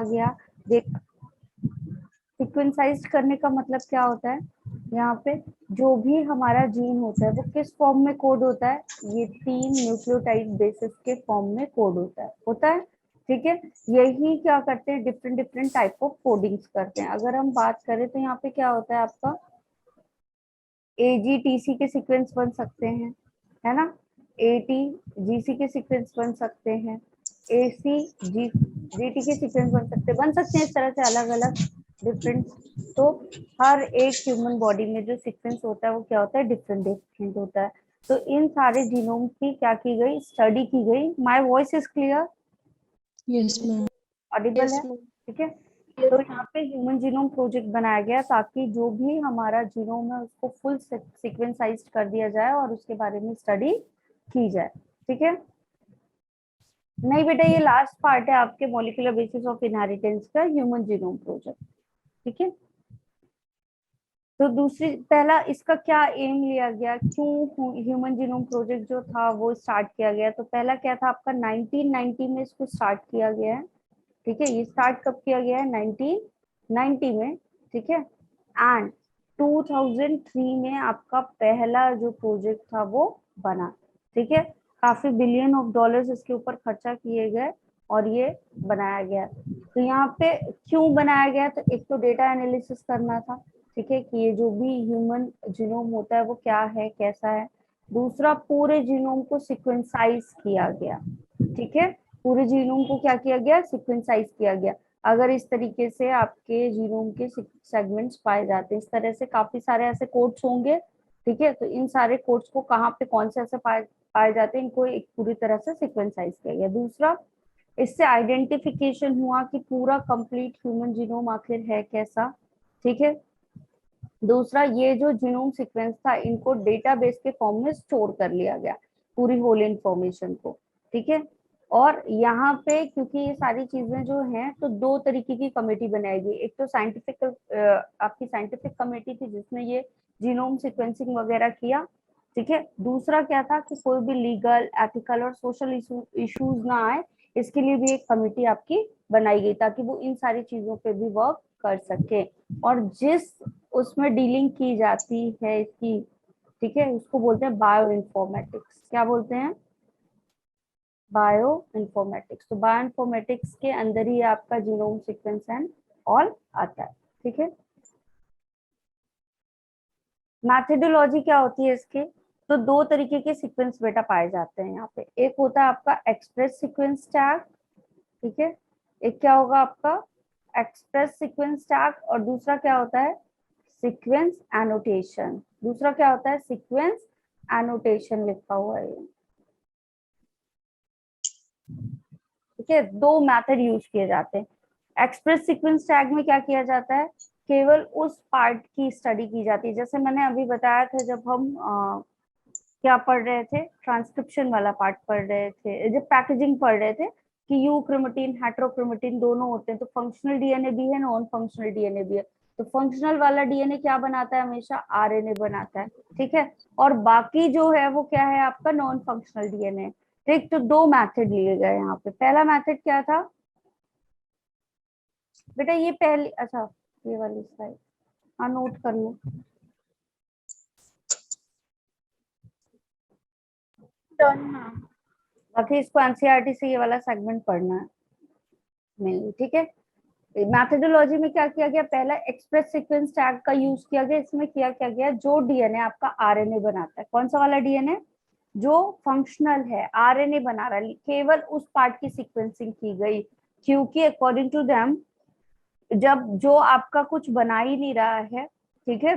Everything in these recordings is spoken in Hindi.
गया। देख, सीक्वेंसाइज करने का मतलब क्या होता है, यहाँ पे जो भी हमारा जीन होता है वो किस फॉर्म में कोड होता है, ये 3 न्यूक्लियोटाइड बेसिस के फॉर्म में कोड होता है। ठीक है, यही क्या करते हैं, different different type of codings करते हैं। अगर हम बात करें तो यहाँ पे क्या होता है आपका AGTC के सीक्वेंस बन सकते हैं, है ना, ATGC के सीक्वेंस बन सकते हैं, ACGT के सीक्वेंस बन सकते हैं इस तरह से अलग अलग डिफरेंट। तो हर एक ह्यूमन बॉडी में जो सीक्वेंस होता है वो क्या होता है, डिफरेंट डिफरेंट होता है। तो इन सारे जीनोम की क्या की गई, स्टडी की गई। My voice is clear, yes ma'am. Audible है? ठीक है, तो यहाँ पे ह्यूमन जीनोम प्रोजेक्ट बनाया गया ताकि जो भी हमारा जीनोम है उसको फुल सीक्वेंसाइज कर दिया जाए और उसके बारे में स्टडी की जाए। ठीक है, नहीं बेटा, ये लास्ट पार्ट है आपके मॉलिक्यूलर बेसिस ऑफ इनहेरिटेंस का ह्यूमन जीनोम प्रोजेक्ट। ठीक है, तो दूसरी पहला इसका क्या एम लिया गया, क्यों ह्यूमन जीनोम प्रोजेक्ट जो था वो स्टार्ट किया गया, तो पहला क्या था आपका 1990 में इसको स्टार्ट किया गया है। ठीक है, ये स्टार्ट कब किया गया है, 1990 में। ठीक है, एंड 2003 में आपका पहला जो प्रोजेक्ट था वो बना। ठीक है, काफी बिलियन ऑफ डॉलर्स इसके ऊपर खर्चा किए गए और ये बनाया गया। तो यहाँ पे क्यों बनाया गया, तो एक तो डेटा एनालिसिस करना था। ठीक है, कि ये जो भी ह्यूमन जीनोम होता है वो क्या है, कैसा है। दूसरा, पूरे जीनोम को सिक्वेंसाइज किया गया। ठीक है, पूरे जीनोम को क्या किया गया, सिक्वेंसाइज किया गया। अगर इस तरीके से आपके जीनोम के सेगमेंट्स पाए जाते हैं, इस तरह से काफी सारे ऐसे कोड्स होंगे। ठीक है, तो इन सारे कोड्स को कहाँ पे कौन से ऐसे पाए जाते हैं, इनको एक पूरी तरह से सिक्वेंसाइज किया गया। दूसरा, इससे आइडेंटिफिकेशन हुआ कि पूरा कंप्लीट ह्यूमन जीनोम आखिर है कैसा। ठीक है, दूसरा, ये जो जीनोम सीक्वेंस था इनको डेटाबेस के फॉर्म में स्टोर कर लिया गया, पूरी होल इंफॉर्मेशन को। ठीक है, और यहाँ पे क्योंकि ये सारी चीजें जो हैं तो दो तरीके की कमेटी बनाएगी। एक तो साइंटिफिक आपकी साइंटिफिक कमेटी थी जिसने ये जीनोम सीक्वेंसिंग वगैरह किया। ठीक है, दूसरा क्या था कि कोई भी लीगल, एथिकल और सोशल इश्यूज ना आए, इसके लिए भी एक कमेटी आपकी बनाई गई ताकि वो इन सारी चीजों पे भी वर्क कर सके। और जिस उसमें डीलिंग की जाती है इसकी, ठीक है, उसको बोलते हैं बायो इन्फॉर्मेटिक्स। क्या बोलते हैं, बायो इन्फॉर्मेटिक्स। तो बायो इन्फॉर्मेटिक्स के अंदर ही आपका जीनोम सीक्वेंस एंड ऑल आता है। ठीक है, मैथडोलॉजी क्या होती है इसकी, तो दो तरीके के सीक्वेंस बेटा पाए जाते हैं यहाँ पे। एक होता है आपका एक्सप्रेस सीक्वेंस टैग। ठीक है, एक क्या होगा आपका एक्सप्रेस सीक्वेंस टैग, और दूसरा क्या होता है सीक्वेंस एनोटेशन। दूसरा क्या होता है, सीक्वेंस एनोटेशन लिखा हुआ है। ठीक है, दो मेथड यूज किए जाते हैं। एक्सप्रेस सीक्वेंस टैग में क्या किया जाता है, केवल उस पार्ट की स्टडी की जाती है। जैसे मैंने अभी बताया था जब हम क्या पढ़ रहे थे, ट्रांसक्रिप्शन वाला पार्ट पढ़ रहे थे, जब पैकेजिंग पढ़ रहे थे कि यूक्रोमेटिन हेटेरोक्रोमेटिन दोनों होते हैं, तो फंक्शनल डीएनए भी है, नॉन फंक्शनल डीएनए भी है। तो फंक्शनल वाला डीएनए क्या बनाता है, हमेशा आरएनए बनाता है। ठीक है, और बाकी जो है वो क्या है आपका नॉन फंक्शनल डीएनए। ठीक, तो दो मेथड लिए गए यहाँ पे। पहला मेथड क्या था बेटा, ये पहली, अच्छा ये वाली स्लाइड, हाँ नोट कर लो। बाकी इसको एनसीईआरटी से ये वाला सेगमेंट पढ़ना है मेनली। ठीक है, मैथडोलॉजी में क्या किया गया, पहला एक्सप्रेस सीक्वेंस टैग का यूज किया गया। इसमें किया क्या गया, जो डीएनए आपका आरएनए बनाता है, कौन सा वाला डीएनए जो फंक्शनल है, आरएनए बना रहा है, केवल उस पार्ट की सीक्वेंसिंग की गई। क्योंकि अकॉर्डिंग टू देम जब जो आपका कुछ बना ही नहीं रहा है, ठीक है,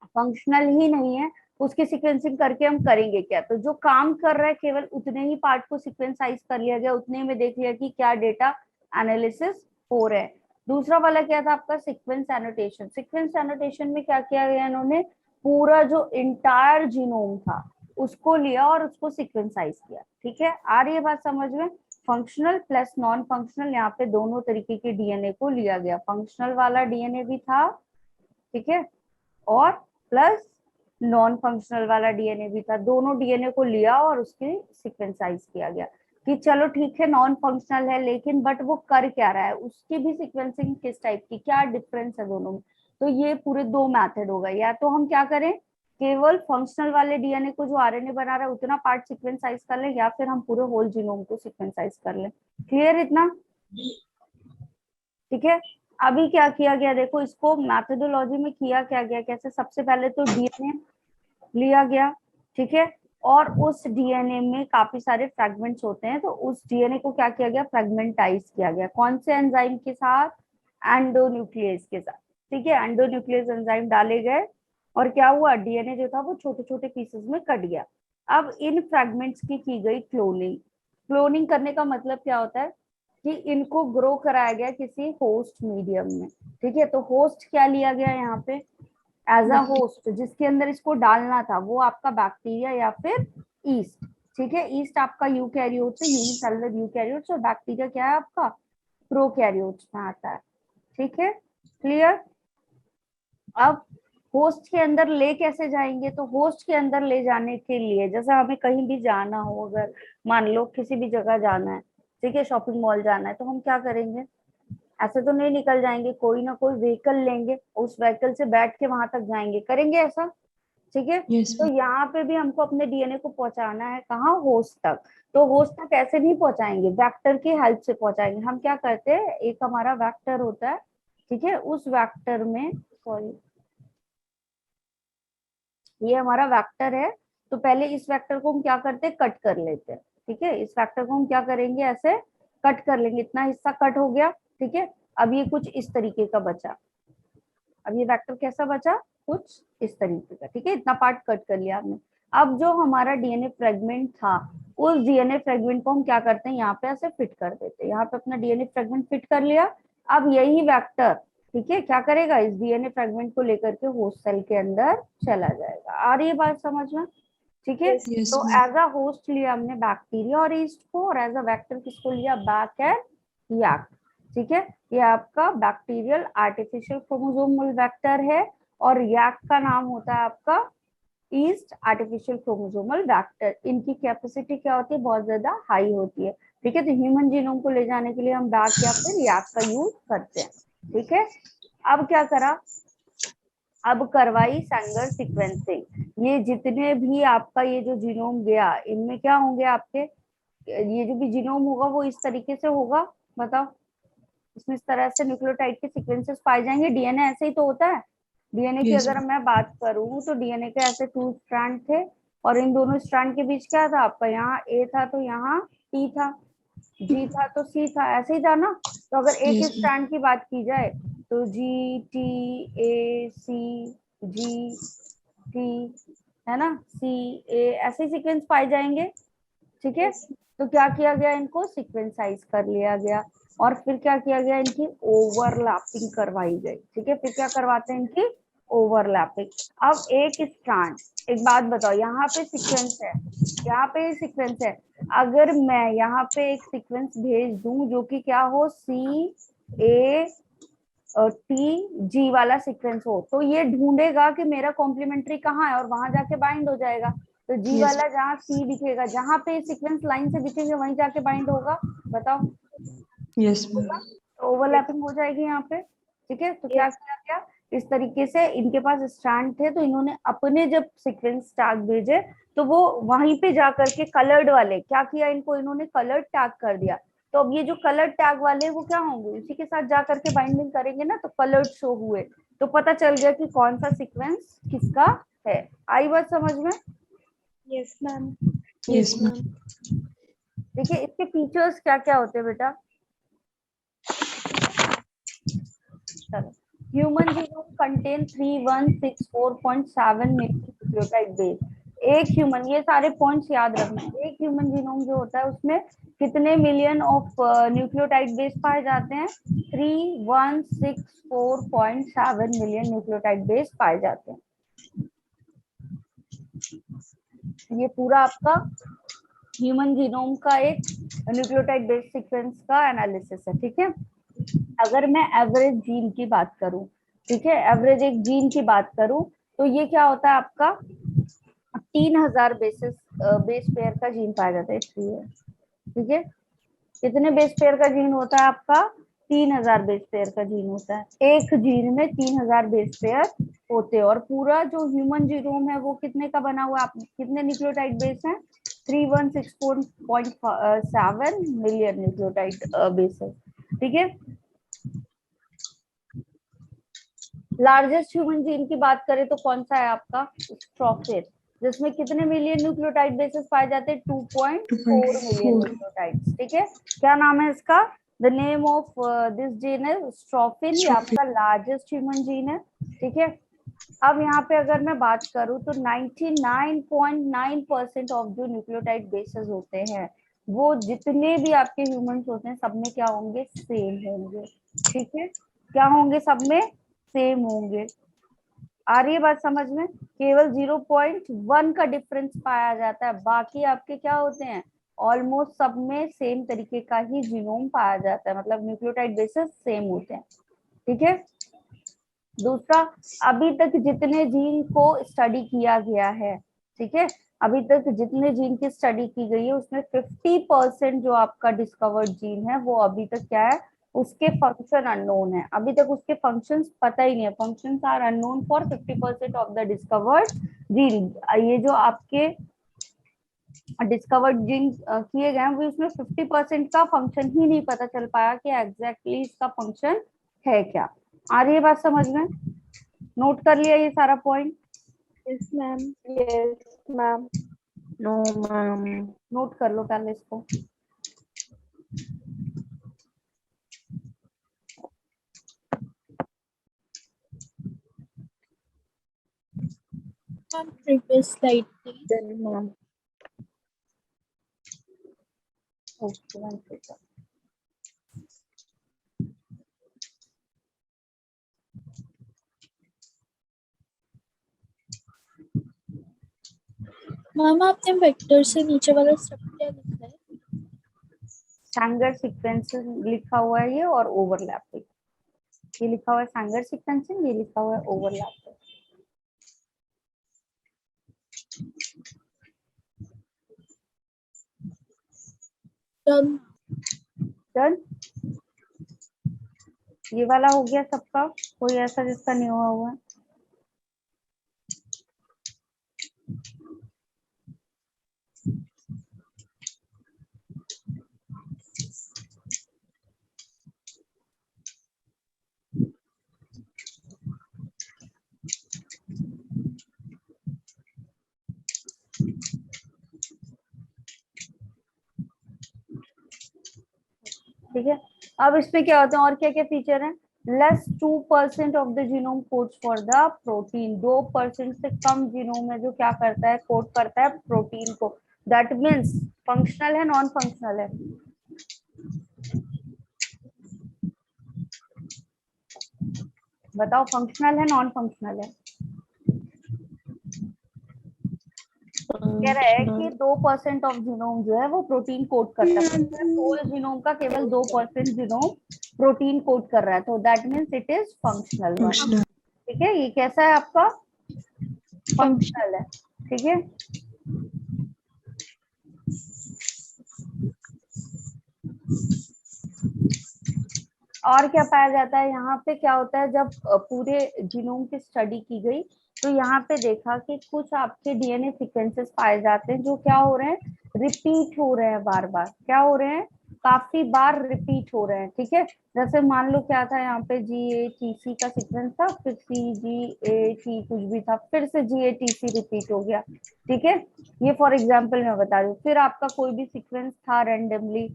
फंक्शनल ही नहीं है, उसकी सीक्वेंसिंग करके हम करेंगे क्या। तो जो काम कर रहा है केवल उतने ही पार्ट को सीक्वेंसाइज कर लिया गया, उतने में देख लिया कि क्या डेटा एनालिसिस हो रहा है। दूसरा वाला क्या था आपका सीक्वेंस एनोटेशन। सीक्वेंस एनोटेशन में क्या किया गया, इन्होंने पूरा जो इंटायर जीनोम था उसको लिया और उसको सीक्वेंसाइज किया। ठीक है, आ रही है बात समझ में, फंक्शनल प्लस नॉन फंक्शनल, यहाँ पे दोनों तरीके के डीएनए को लिया गया। फंक्शनल वाला डीएनए भी था, ठीक है, और प्लस नॉन फंक्शनल वाला डीएनए भी था। दोनों डीएनए को लिया और उसकी सीक्वेंसाइज किया गया। कि चलो ठीक है नॉन फंक्शनल है, लेकिन बट वो कर क्या रहा है, उसकी भी सीक्वेंसिंग किस टाइप की, क्या डिफरेंस है दोनों में। तो ये पूरे दो मेथड हो गए, या तो हम क्या करें, केवल फंक्शनल वाले डीएनए को जो आरएनए बना रहा है उतना पार्ट सीक्वेंसाइज कर लें, या फिर हम पूरे होल जीनोम को सीक्वेंसाइज कर लें। क्लियर इतना? ठीक है। अभी क्या किया गया देखो, इसको मैथोडोलॉजी में किया क्या गया, कैसे, सबसे पहले तो डीएनए लिया गया, ठीक है, और उस डीएनए में काफी सारे फ्रेगमेंट्स होते हैं, तो उस डीएनए को क्या किया गया, फ्रेगमेंटाइज किया गया, कौन से एंजाइम के साथ, एंडोन्यूक्लियस के साथ, ठीक है, एंडोन्यूक्लियस एंजाइम डाले गए, और क्या हुआ, डीएनए जो था वो छोटे छोटे पीसेस में कट गया। अब इन फ्रेगमेंट्स की गई क्लोनिंग। क्लोनिंग करने का मतलब क्या होता है कि इनको ग्रो कराया गया किसी होस्ट मीडियम में, ठीक है, तो होस्ट क्या लिया गया यहाँ पे, एज अ होस्ट, जिसके अंदर इसको डालना था वो आपका बैक्टीरिया या फिर ईस्ट, ठीक है, ईस्ट आपका यूकैरियोट्स है, यूनिसेलुलर यूकैरियोट्स, और बैक्टीरिया क्या है आपका, प्रोकैरियोट्स में आता है, ठीक है, क्लियर। अब होस्ट के अंदर ले कैसे जाएंगे, तो होस्ट के अंदर ले जाने के लिए, जैसे हमें कहीं भी जाना हो, अगर मान लो किसी भी जगह जाना है, ठीक है, शॉपिंग मॉल जाना है, तो हम क्या करेंगे, ऐसे तो नहीं निकल जाएंगे, कोई ना कोई व्हीकल लेंगे, उस व्हीकल से बैठ के वहां तक जाएंगे, करेंगे ऐसा, ठीक है। Yes, तो ma'am. यहाँ पे भी हमको अपने डीएनए को पहुंचाना है, कहाँ, होस्ट तक। तो होस्ट तक ऐसे नहीं पहुंचाएंगे, वेक्टर की हेल्प से पहुंचाएंगे। हम क्या करते हैं, एक हमारा वेक्टर होता है, ठीक है, उस वेक्टर में, सॉरी, ये हमारा वेक्टर है, तो पहले इस वेक्टर को हम क्या करते हैं, कट कर लेते हैं, ठीक है, इस वेक्टर को हम क्या करेंगे, ऐसे कट कर लेंगे, इतना हिस्सा कट हो गया, ठीक है। अब ये कुछ इस तरीके का बचा, अब ये वेक्टर कैसा बचा, कुछ इस तरीके का, ठीक है, इतना पार्ट कट कर लिया हमने। अब जो हमारा डीएनए फ्रेगमेंट था, उस डीएनए फ्रेगमेंट को हम क्या करते हैं, यहाँ पे ऐसे फिट कर देते हैं, यहाँ पे अपना डीएनए फ्रेगमेंट फिट कर लिया। अब यही वेक्टर, ठीक है, क्या करेगा, इस डीएनए फ्रेगमेंट को लेकर के होस्ट सेल के अंदर चला जाएगा। आ रही है बात समझ में? ठीक है। Yes, तो ma'am. एज अ होस्ट लिया हमने बैक्टीरिया और ईस्ट को, और एज अ वेक्टर किसको लिया, बैक एंड याक, ठीक है। ये आपका बैक्टीरियल आर्टिफिशियल क्रोमोसोमल वेक्टर है, और याक का नाम होता है आपका ईस्ट आर्टिफिशियल क्रोमोसोमल वेक्टर। इनकी कैपेसिटी क्या होती है, बहुत ज्यादा हाई होती है, ठीक है। तो ह्यूमन जीनोम को ले जाने के लिए हम बैक या फिर याक का यूज करते हैं, ठीक है। अब क्या करा, अब करवाई सेंगर सीक्वेंसिंग। ये जितने भी आपका ये जो जीनोम गया, इनमें क्या होंगे आपके, ये जो भी जीनोम होगा वो इस तरीके से होगा, बताओ, इसमें इस तरह से न्यूक्लियोटाइड के सीक्वेंसेस पाए जाएंगे। डीएनए ऐसे ही तो होता है। डीएनए की Yes, अगर ma'am. मैं बात करूं तो डीएनए के ऐसे 2 स्ट्रैंड थे, और इन दोनों स्ट्रैंड के बीच क्या था आपका, यहाँ ए था तो यहाँ टी था, जी था तो सी था, ऐसे ही था ना। तो अगर एक Yes, ma'am. स्ट्रैंड की बात की जाए तो G T A C G T, है ना, सी ए, ऐसे सीक्वेंस पाए जाएंगे, ठीक है। तो क्या किया गया, इनको सीक्वेंसाइज कर लिया गया, और फिर क्या किया गया, इनकी ओवरलैपिंग करवाई गई, ठीक है। फिर क्या करवाते हैं, इनकी ओवरलैपिंग। अब एक स्ट्रैंड, एक बात बताओ, यहाँ पे सीक्वेंस है, यहाँ पे सीक्वेंस है, अगर मैं यहाँ पे एक सीक्वेंस भेज दूं जो कि क्या हो, सी ए टी जी वाला सीक्वेंस हो, तो ये ढूंढेगा कि मेरा कॉम्प्लीमेंट्री कहाँ है, और वहां जाके बाइंड हो जाएगा। तो जी Yes, वाला जहाँ सी दिखेगा, जहाँ पे सीक्वेंस लाइन से दिखेंगे वहीं जाके बाइंड होगा, बताओ, yes, ma'am. होगा। तो ओवरलैपिंग हो जाएगी यहाँ पे, ठीक है। तो क्या किया गया, इस तरीके से इनके पास स्ट्रैंड थे, तो इन्होंने अपने जब सीक्वेंस टैग भेजे, तो वो वहीं पे जाकर के कलर्ड वाले क्या किया, इनको इन्होंने कलर्ड टैग कर दिया। तो अब ये जो कलर्ड टैग वाले वो क्या होंगे, इसी के साथ जा करके बाइंडिंग करेंगे ना, तो कलर्ड शो हुए, तो पता चल गया कि कौन सा सीक्वेंस किसका है। आई बात समझ में? Yes ma'am. Yes, ma'am. देखिए इसके फीचर्स क्या क्या होते हैं बेटा, चलो। Human genome contain 3164.7 million nucleotide base. एक ह्यूमन, ये सारे पॉइंट्स याद रखना, एक ह्यूमन जीनोम जो होता है उसमें कितने मिलियन ऑफ न्यूक्लियोटाइड बेस पाए जाते हैं, 3164.7 मिलियन न्यूक्लियोटाइड बेस पाए जाते हैं। ये पूरा आपका ह्यूमन जीनोम का एक न्यूक्लियोटाइड बेस सीक्वेंस का एनालिसिस है, ठीक है। अगर मैं एवरेज जीन की बात करूं, ठीक है, एवरेज एक जीन की बात करूं, तो ये क्या होता है आपका, 3000 बेस पेयर का जीन पाया जाता है, इसलिए ठीक है, कितने बेस पेयर का जीन होता है आपका? 3000 बेस पेयर का जीन होता है। एक जीन में 3000 बेस पेयर होते हैं। और पूरा जो ह्यूमन जीनोम है वो कितने का बना हुआ है? आप कितने न्यूक्लियोटाइड बेस हैं? 3164.7 मिलियन न्यूक्लियोटाइड बेस है। ठीक है, लार्जेस्ट ह्यूमन जीन की बात करें तो कौन सा है आपका? स्ट्रॉफिन, जिसमें कितने मिलियन न्यूक्लियोटाइड बेसेस पाए जाते हैं? 2.4 मिलियन 2.4. न्यूक्लियोटाइड्स। ठीक है, क्या नाम है इसका? The name of this gene है स्ट्रॉफिन। ये Strophin. आपका लार्जेस्ट ह्यूमन जीन है। ठीक है, अब यहाँ पे अगर मैं बात करूँ तो 99.9% ऑफ जो न्यूक्लियोटाइड बेसेस होते हैं वो जितने भी आपके ह्यूमंस होते हैं सब में क्या होंगे? सेम होंगे। ठीक है, क्या होंगे? सब में सेम होंगे। आ रही है बात समझ में? केवल 0.1 का डिफरेंस पाया जाता है, बाकी आपके क्या होते हैं? ऑलमोस्ट सब में सेम तरीके का ही जीनोम पाया जाता है, मतलब न्यूक्लियोटाइड बेसेस सेम होते हैं। ठीक है, दूसरा, अभी तक जितने जीन को स्टडी किया गया है, ठीक है, अभी तक जितने जीन की स्टडी की गई है उसमें 50% जो आपका डिस्कवर्ड जीन है वो अभी तक क्या है? उसके फंक्शन अननोन है। अभी तक उसके फंक्शंस पता ही नहीं है। Functions are unknown for 50% of the discovered gene. ये जो आपके डिस्कवर्ड जीन किए गए हैं वो इसमें 50% का फंक्शन ही नहीं पता चल पाया कि एग्जैक्टली इसका फंक्शन है क्या। आ रही है बात समझ में? नोट कर लिया ये सारा point? Yes, ma'am. Yes, ma'am. No, ma'am. Note कर लो पहले इसको। Ma'am, previous slide, please. Then, ma'am. Okay, one second. Ma'am आपने वेक्टर से नीचे वाला सब क्या लिखा है? सैंगर सीक्वेंसेस लिखा हुआ है ये, और ओवरलैपिंग ये लिखा हुआ है। सैंगर सीक्वेंसिंग ये लिखा हुआ है ओवरलैपिंग। Done. डन, ये वाला हो गया सबका? कोई ऐसा जिसका नहीं हुआ हुआ है? ठीक है, अब इसमें क्या होते हैं और क्या क्या फीचर है? Less 2% of the genome codes for the protein. 2% से कम जीनोम है जो क्या करता है? कोड करता है प्रोटीन को। दैट मीन्स फंक्शनल है, नॉन फंक्शनल है? बताओ, फंक्शनल है, नॉन फंक्शनल है? कह रहा है कि 2% ऑफ जीनोम जो है वो प्रोटीन कोड करता है। होल जीनोम का केवल 2% जीनोम प्रोटीन कोड कर रहा है, तो that means it is functional one. Functional. ठीक है, ये कैसा है आपका? फंक्शनल है। ठीक है, और क्या पाया जाता है यहाँ पे? क्या होता है जब पूरे जीनोम की स्टडी की गई तो यहाँ पे देखा कि कुछ आपके डीएनए सीक्वेंसेस पाए जाते हैं जो क्या हो रहे हैं? रिपीट हो रहे हैं बार बार। क्या हो रहे हैं? काफी बार रिपीट हो रहे हैं। ठीक है, जैसे मान लो क्या था यहाँ पे? GATC का सीक्वेंस था, फिर CGAT कुछ भी था, फिर से GATC रिपीट हो गया। ठीक है, ये फॉर एग्जाम्पल मैं बता रही हूँ। फिर आपका कोई भी सीक्वेंस था रेंडमली,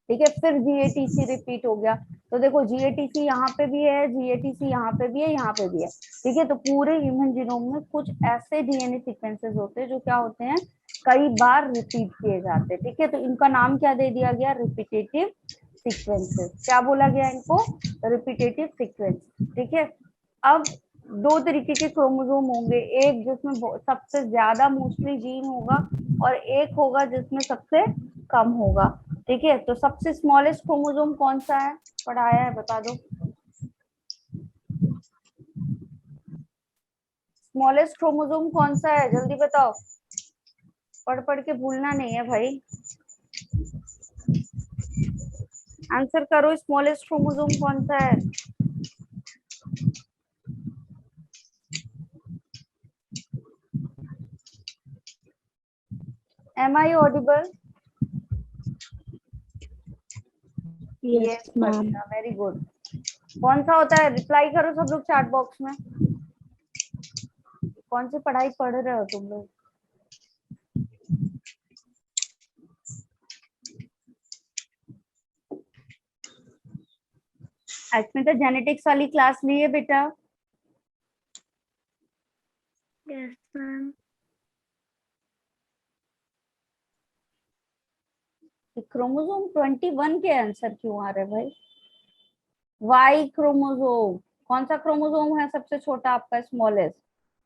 ठीक है, फिर GATC रिपीट हो गया। तो देखो GATC यहाँ पे भी है, GATC यहाँ पे भी है, यहाँ पे भी है। ठीक है, तो पूरे ह्यूमन जीनोम में कुछ ऐसे डीएनए सीक्वेंसेस होते हैं जो क्या होते हैं? कई बार रिपीट किए जाते हैं। ठीक है, तो इनका नाम क्या दे दिया गया? Repetitive sequences. क्या बोला गया इनको? Repetitive sequence. ठीक है, अब दो तरीके के क्रोमोसोम होंगे, एक जिसमें सबसे ज्यादा मोस्टली जीन होगा और एक होगा जिसमें सबसे कम होगा। ठीक है, तो सबसे स्मॉलेस्ट क्रोमोसोम कौन सा है? पढ़ाया है, बता दो। स्मॉलेस्ट क्रोमोसोम कौन सा है? जल्दी बताओ, पढ़ पढ़ के भूलना नहीं है भाई। आंसर करो, स्मॉलेस्ट क्रोमोसोम कौन सा है? Am I audible? Yes, ma'am. Very good. कौन सा होता है? रिप्लाई करो सब लोग चैट बॉक्स में। कौन सी पढ़ाई पढ़ रहे हो तुम लोग? एक्चुअली तो जेनेटिक्स वाली क्लास ली है बेटा। Yes, ma'am. क्रोमोसोम 21 के आंसर क्यों आ रहे भाई? Y chromosome. कौन सा क्रोमोसोम है सबसे छोटा आपका? स्मॉलेस्ट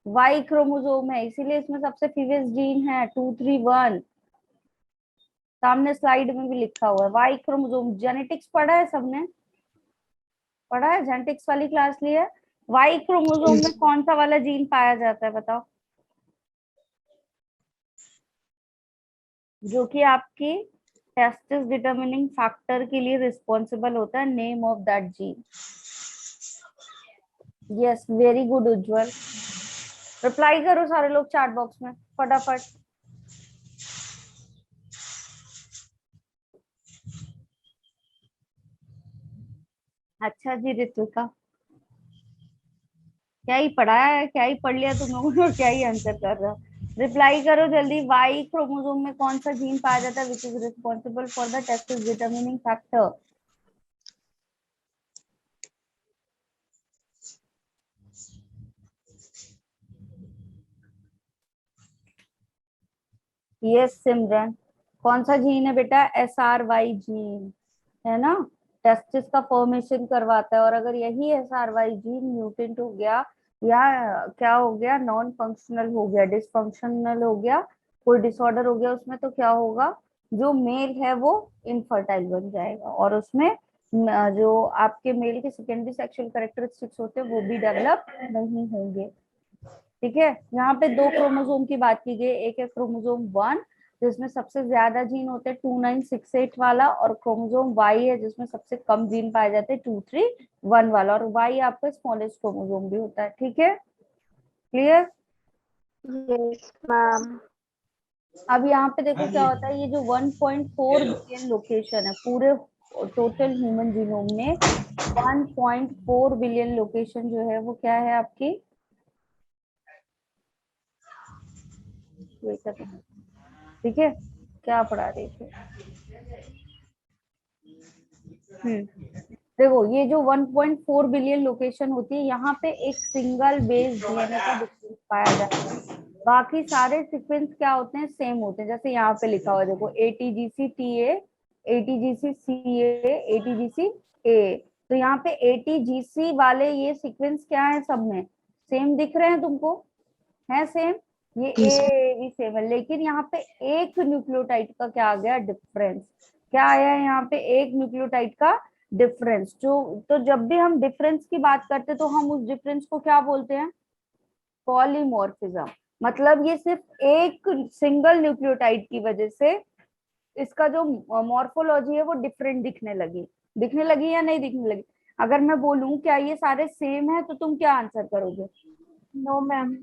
वाई क्रोमोसोम है, इसीलिए इसमें सबसे फीवेस्ट जीन है 231। सामने स्लाइड में भी लिखा हुआ है वाई क्रोमोसोम। जेनेटिक्स पढ़ा है सबने? पढ़ा है, जेनेटिक्स वाली क्लास ली है। वाई क्रोमोसोम में कौन सा वाला जीन पाया जाता है बताओ, जो कि आपकी टेस्टिस डिटरमिनिंग फैक्टर के लिए रिस्पॉन्सिबल होता है? Name of that gene. Yes, very good Ujjwal. Reply करो सारे लोग चैट बॉक्स में फटाफट। अच्छा जी ऋतिका, क्या ही पढ़ा है, क्या ही पढ़ लिया तुम लोगों ने और क्या ही आंसर कर रहे हो। रिप्लाई करो जल्दी। वाई क्रोमोसोम में कौन सा जीन पाया जाता है which is responsible for the testis determining factor? Yes Simran, कौन सा जीन है बेटा? SRY जीन है ना, टेस्टिस का फॉर्मेशन करवाता है। और अगर यही SRY जीन म्यूटेंट हो गया या क्या हो गया, नॉन फंक्शनल हो गया, डिसफंक्शनल हो गया, कोई डिसऑर्डर हो गया उसमें, तो क्या होगा? जो मेल है वो इनफर्टाइल बन जाएगा और उसमें जो आपके मेल के सेकेंडरी सेक्सुअल कैरेक्टरिस्टिक्स होते हैं वो भी डेवलप नहीं होंगे। ठीक है, यहाँ पे दो क्रोमोसोम की बात की गई। एक है क्रोमोसोम 1 जिसमें सबसे ज्यादा जीन होते हैं 2968 वाला, और क्रोमोसोम वाई है जिसमें सबसे कम जीन पाए जाते हैं 231 वाला, और वाई आपका स्मॉलेस्ट क्रोमोसोम भी होता है। ठीक है, क्लियर? Yes, ma'am. अब यहाँ पे देखो क्या होता है, ये जो 1.4 बिलियन लोकेशन है पूरे टोटल ह्यूमन जीनोम में, 1.4 बिलियन लोकेशन जो है वो क्या है आपकी? wait a minute, ठीक है, क्या पढ़ा रही थी? देखो ये जो 1.4 बिलियन लोकेशन होती है, यहाँ पे एक सिंगल बेस डीएनए का डिफरेंस पाया जाता है। बाकी सारे सीक्वेंस क्या होते हैं? सेम होते हैं। जैसे यहाँ पे लिखा हुआ है देखो, ATGC-TA, ATGC-CA, ATGC-A। तो यहाँ पे ATGC वाले ये सीक्वेंस क्या है, सब में सेम दिख रहे हैं तुमको? है सेम, ये ए भी सेम है, लेकिन यहाँ पे एक न्यूक्लियोटाइड का क्या आ गया? डिफरेंस। क्या आया है यहाँ पे? एक न्यूक्लियोटाइड का डिफरेंस। जो तो जब भी हम डिफरेंस की बात करते हैं तो हम उस डिफरेंस को क्या बोलते हैं? पॉलीमॉर्फिज्म। मतलब ये सिर्फ एक सिंगल न्यूक्लियोटाइड की वजह से इसका जो मॉर्फोलॉजी है वो डिफरेंट दिखने लगी। दिखने लगी या नहीं दिखने लगी? अगर मैं बोलूं क्या ये सारे सेम है तो तुम क्या आंसर करोगे? No, ma'am.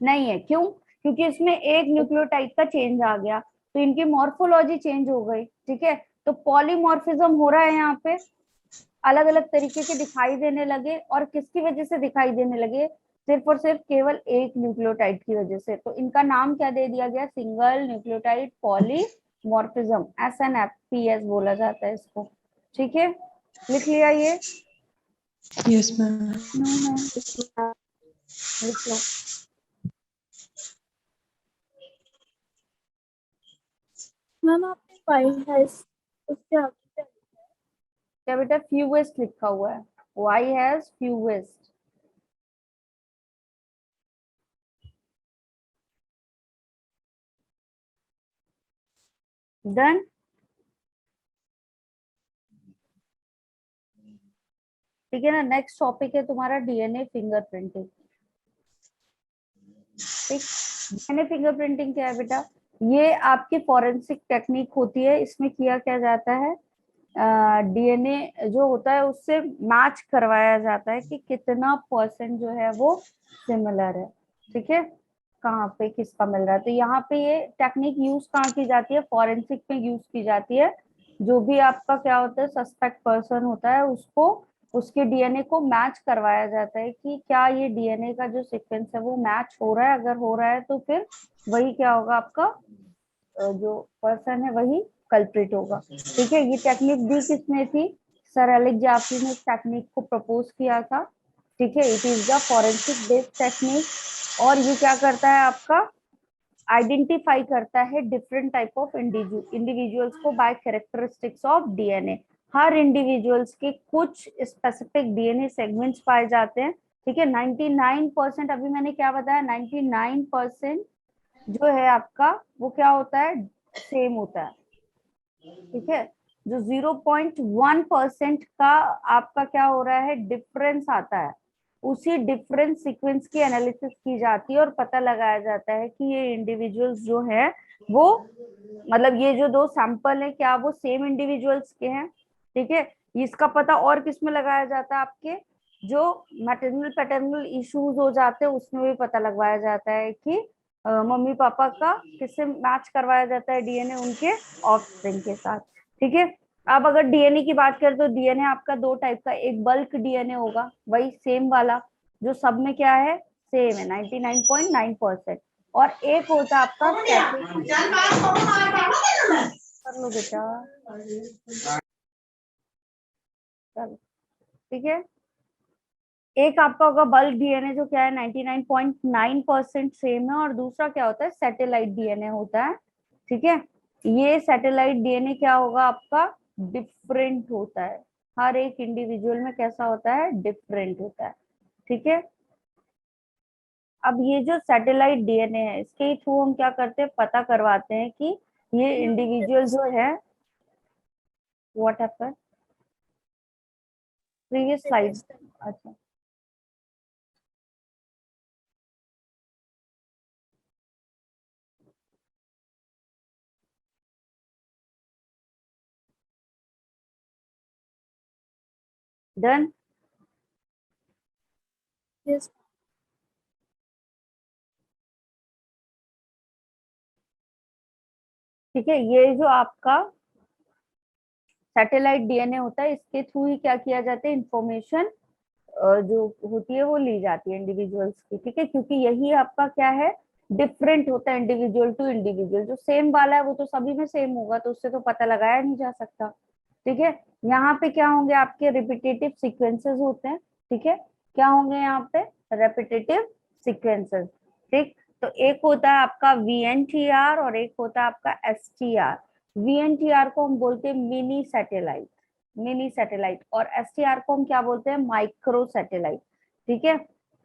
नहीं है, क्यों? क्योंकि इसमें एक न्यूक्लियोटाइड का चेंज आ गया तो इनकी मॉर्फोलॉजी चेंज हो गई। ठीक है, तो पॉलीमॉर्फिज्म हो रहा है यहाँ पे, अलग अलग तरीके के दिखाई देने लगे। और किसकी वजह से दिखाई देने लगे? सिर्फ और सिर्फ केवल एक न्यूक्लियोटाइड की वजह से। तो इनका नाम क्या दे दिया गया? सिंगल न्यूक्लियोटाइड पॉलीमॉर्फिज्म, SNFPS बोला जाता है इसको। ठीक है, लिख लिया ये? Yes, ma'am. No, ma'am. लिख लो। मैम आपने फाइव हैज उसके आगे क्या लिखा है? क्या बेटा? फ्यूएस्ट लिखा हुआ है, Y हैज फ्यूएस्ट। डन। ठीक है ना, नेक्स्ट टॉपिक है तुम्हारा डीएनए फिंगरप्रिंटिंग। ठीक, डीएनए फिंगरप्रिंटिंग क्या है बेटा? ये आपकी फॉरेंसिक टेक्निक होती है। इसमें किया क्या जाता है? डीएनए जो होता है उससे मैच करवाया जाता है कि कितना परसेंट जो है वो सिमिलर है। ठीक है, कहाँ पे किसका मिल रहा है। तो यहाँ पे ये टेक्निक यूज कहाँ की जाती है, फॉरेंसिक में यूज की जाती है। जो भी आपका क्या होता है सस्पेक्ट पर्सन होता है उसको उसके डीएनए को मैच करवाया जाता है कि क्या ये डीएनए का जो सीक्वेंस है वो मैच हो रहा है। अगर हो रहा है तो फिर वही क्या होगा, आपका जो पर्सन है वही कल्प्रिट होगा। ठीक है, ये टेक्निक दी किसने थी, सर एलेक्स जाफरी ने इस टेक्निक को प्रपोज किया था। ठीक है, it is the forensic based technique. और ये क्या करता है, आपका आइडेंटिफाई करता है डिफरेंट टाइप ऑफ इंडिविजुअल्स को बाय कैरेक्टरिस्टिक्स ऑफ डीएनए। हर इंडिविजुअल्स के कुछ स्पेसिफिक डीएनए सेगमेंट्स पाए जाते हैं। ठीक है, 99%, अभी मैंने क्या बताया, 99% जो है आपका वो क्या होता है, सेम होता है। ठीक है, जो 0.1% का आपका क्या हो रहा है, डिफरेंस आता है, उसी डिफरेंस सीक्वेंस की एनालिसिस की जाती है और पता लगाया जाता है कि ये इंडिविजुअल्स जो है वो, मतलब ये जो दो सैंपल है क्या वो सेम इंडिविजुअल्स के हैं। ठीक है, इसका पता और किस में लगाया जाता है, आपके जो मैटरनल पैटर्नल इश्यूज हो जाते हैं उसमें भी पता लगवाया जाता है कि मम्मी पापा का किससे मैच करवाया जाता है डीएनए, उनके ऑफस्प्रिंग के साथ। ठीक है, अब अगर डीएनए की बात करें तो डीएनए आपका दो टाइप का, एक बल्क डीएनए होगा वही सेम वाला जो सब में क्या है सेम है 99.9%, और एक होता है आपका कर लो बेटा, चलो ठीक है, एक आपका होगा बल्क डीएनए जो क्या है 99.9% सेम है, और दूसरा क्या होता है सैटेलाइट डीएनए होता है। ठीक है, ये सैटेलाइट डीएनए क्या होगा आपका, डिफरेंट होता है, हर एक इंडिविजुअल में कैसा होता है, डिफरेंट होता है। ठीक है, अब ये जो सैटेलाइट डीएनए है इसके थ्रू हम क्या करते हैं, पता करवाते हैं कि ये इंडिविजुअल जो है, व्हाट हैपेंड, प्रीवियस स्लाइड, अच्छा डन। Yes. ठीक है, ये जो आपका सैटेलाइट डीएनए होता है इसके थ्रू ही क्या किया जाता है, इंफॉर्मेशन जो होती है वो ली जाती है इंडिविजुअल्स की। ठीक है, क्योंकि यही आपका क्या है, डिफरेंट होता है इंडिविजुअल टू इंडिविजुअल। जो सेम वाला है वो तो सभी में सेम होगा, तो उससे तो पता लगाया नहीं जा सकता। ठीक है, यहाँ पे क्या होंगे, आपके रिपीटेटिव सीक्वेंसेस होते हैं। ठीक है, क्या होंगे यहाँ पे, रेपिटेटिव सीक्वेंसेस। ठीक, तो एक होता है आपका वीएनटीआर और एक होता है आपका एसटीआर। वीएनटीआर को हम बोलते हैं मिनी सैटेलाइट, मिनी सैटेलाइट, और एसटीआर को हम क्या बोलते हैं, माइक्रो सैटेलाइट। ठीक है,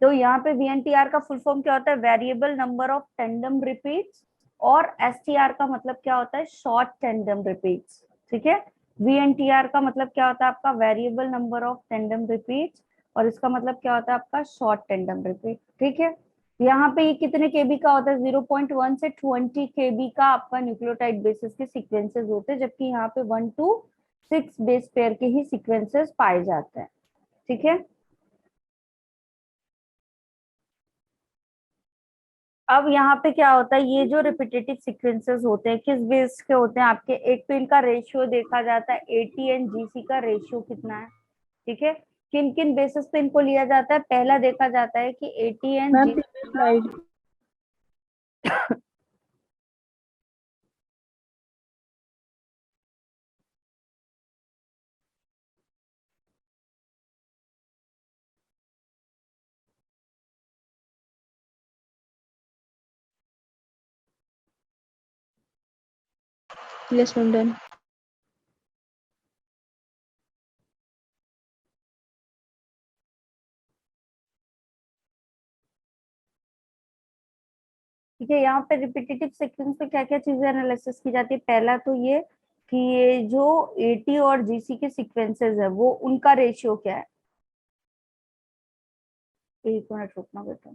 तो यहाँ पे वीएनटीआर का फुल फॉर्म क्या होता है, variable number of tandem repeats, और एसटीआर का मतलब क्या होता है, शॉर्ट टेंडम रिपीट्स। ठीक है, वीएनटीआर का मतलब क्या होता है आपका, variable number of tandem repeats, और इसका मतलब क्या होता है आपका, शॉर्ट टेंडम रिपीट। ठीक है, यहाँ पे ये कितने केबी का होता है, 0.1 से 20 केबी का आपका न्यूक्लियोटाइड बेसिस के सीक्वेंसेस होते हैं, जबकि यहाँ पे 1 to 6 बेस पेयर के ही सीक्वेंसेस पाए जाते हैं। ठीक है, अब यहाँ पे क्या होता है, ये जो रिपीटेटिव सीक्वेंसेस होते हैं किस बेस के होते हैं आपके, एक तो इनका रेशियो देखा जाता है, एटी एंड जीसी का रेशियो कितना है। ठीक है, किन किन बेसिस पे इनको लिया जाता है, पहला देखा जाता है कि एटी एंड मैम जीसी का, स्लाइड। Yes, ma'am, done. ठीक है, यहाँ पे रिपीटेटिव सीक्वेंस पे क्या क्या चीजें एनालिसिस की जाती है, पहला तो ये कि ये जो एटी और जीसी के सीक्वेंसेस है वो उनका रेशियो क्या है, एक मिनट रुकना बेटा।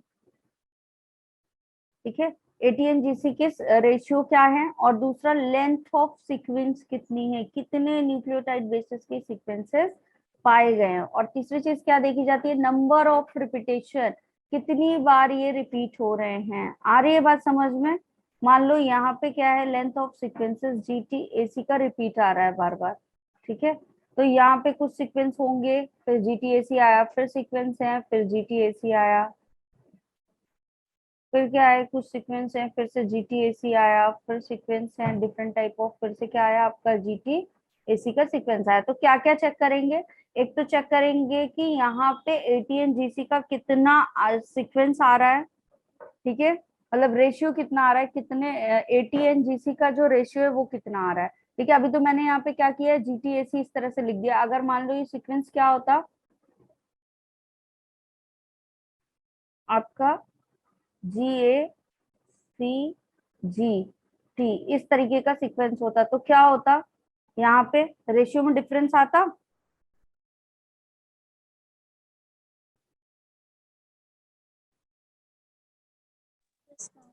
ठीक है, ATNGC के रेशियो क्या है, और दूसरा लेंथ ऑफ सीक्वेंस कितनी है, कितने न्यूक्लियोटाइड बेसिस के सीक्वेंसेस पाए गए हैं, और तीसरी चीज क्या देखी जाती है, नंबर ऑफ रिपीटेशन, कितनी बार ये रिपीट हो रहे हैं। आ रही है बात समझ में? मान लो यहाँ पे क्या है, लेंथ ऑफ सीक्वेंसेस GTAC का रिपीट आ रहा है बार बार, ठीक है। तो यहाँ पे कुछ सीक्वेंस होंगे, फिर GTAC आया, फिर सीक्वेंस है, फिर GTAC आया, फिर क्या है, कुछ सीक्वेंस है, फिर से GTAC आया, फिर सीक्वेंस है डिफरेंट टाइप ऑफ, फिर से क्या आया आपका GTAC का सीक्वेंस आया। तो क्या क्या चेक करेंगे, एक तो चेक करेंगे कि यहाँ पे ATNGC का कितना सीक्वेंस आ रहा है, ठीक है, मतलब रेशियो कितना आ रहा है, कितने ATNGC का जो रेशियो है वो कितना आ रहा है, ठीक है। अभी तो मैंने यहाँ पे क्या किया है, GTAC इस तरह से लिख दिया। अगर मान लो ये सीक्वेंस क्या होता आपका GACGT, इस तरीके का सीक्वेंस होता तो क्या होता, यहाँ पे रेशियो में डिफरेंस आता। Yes, ma'am.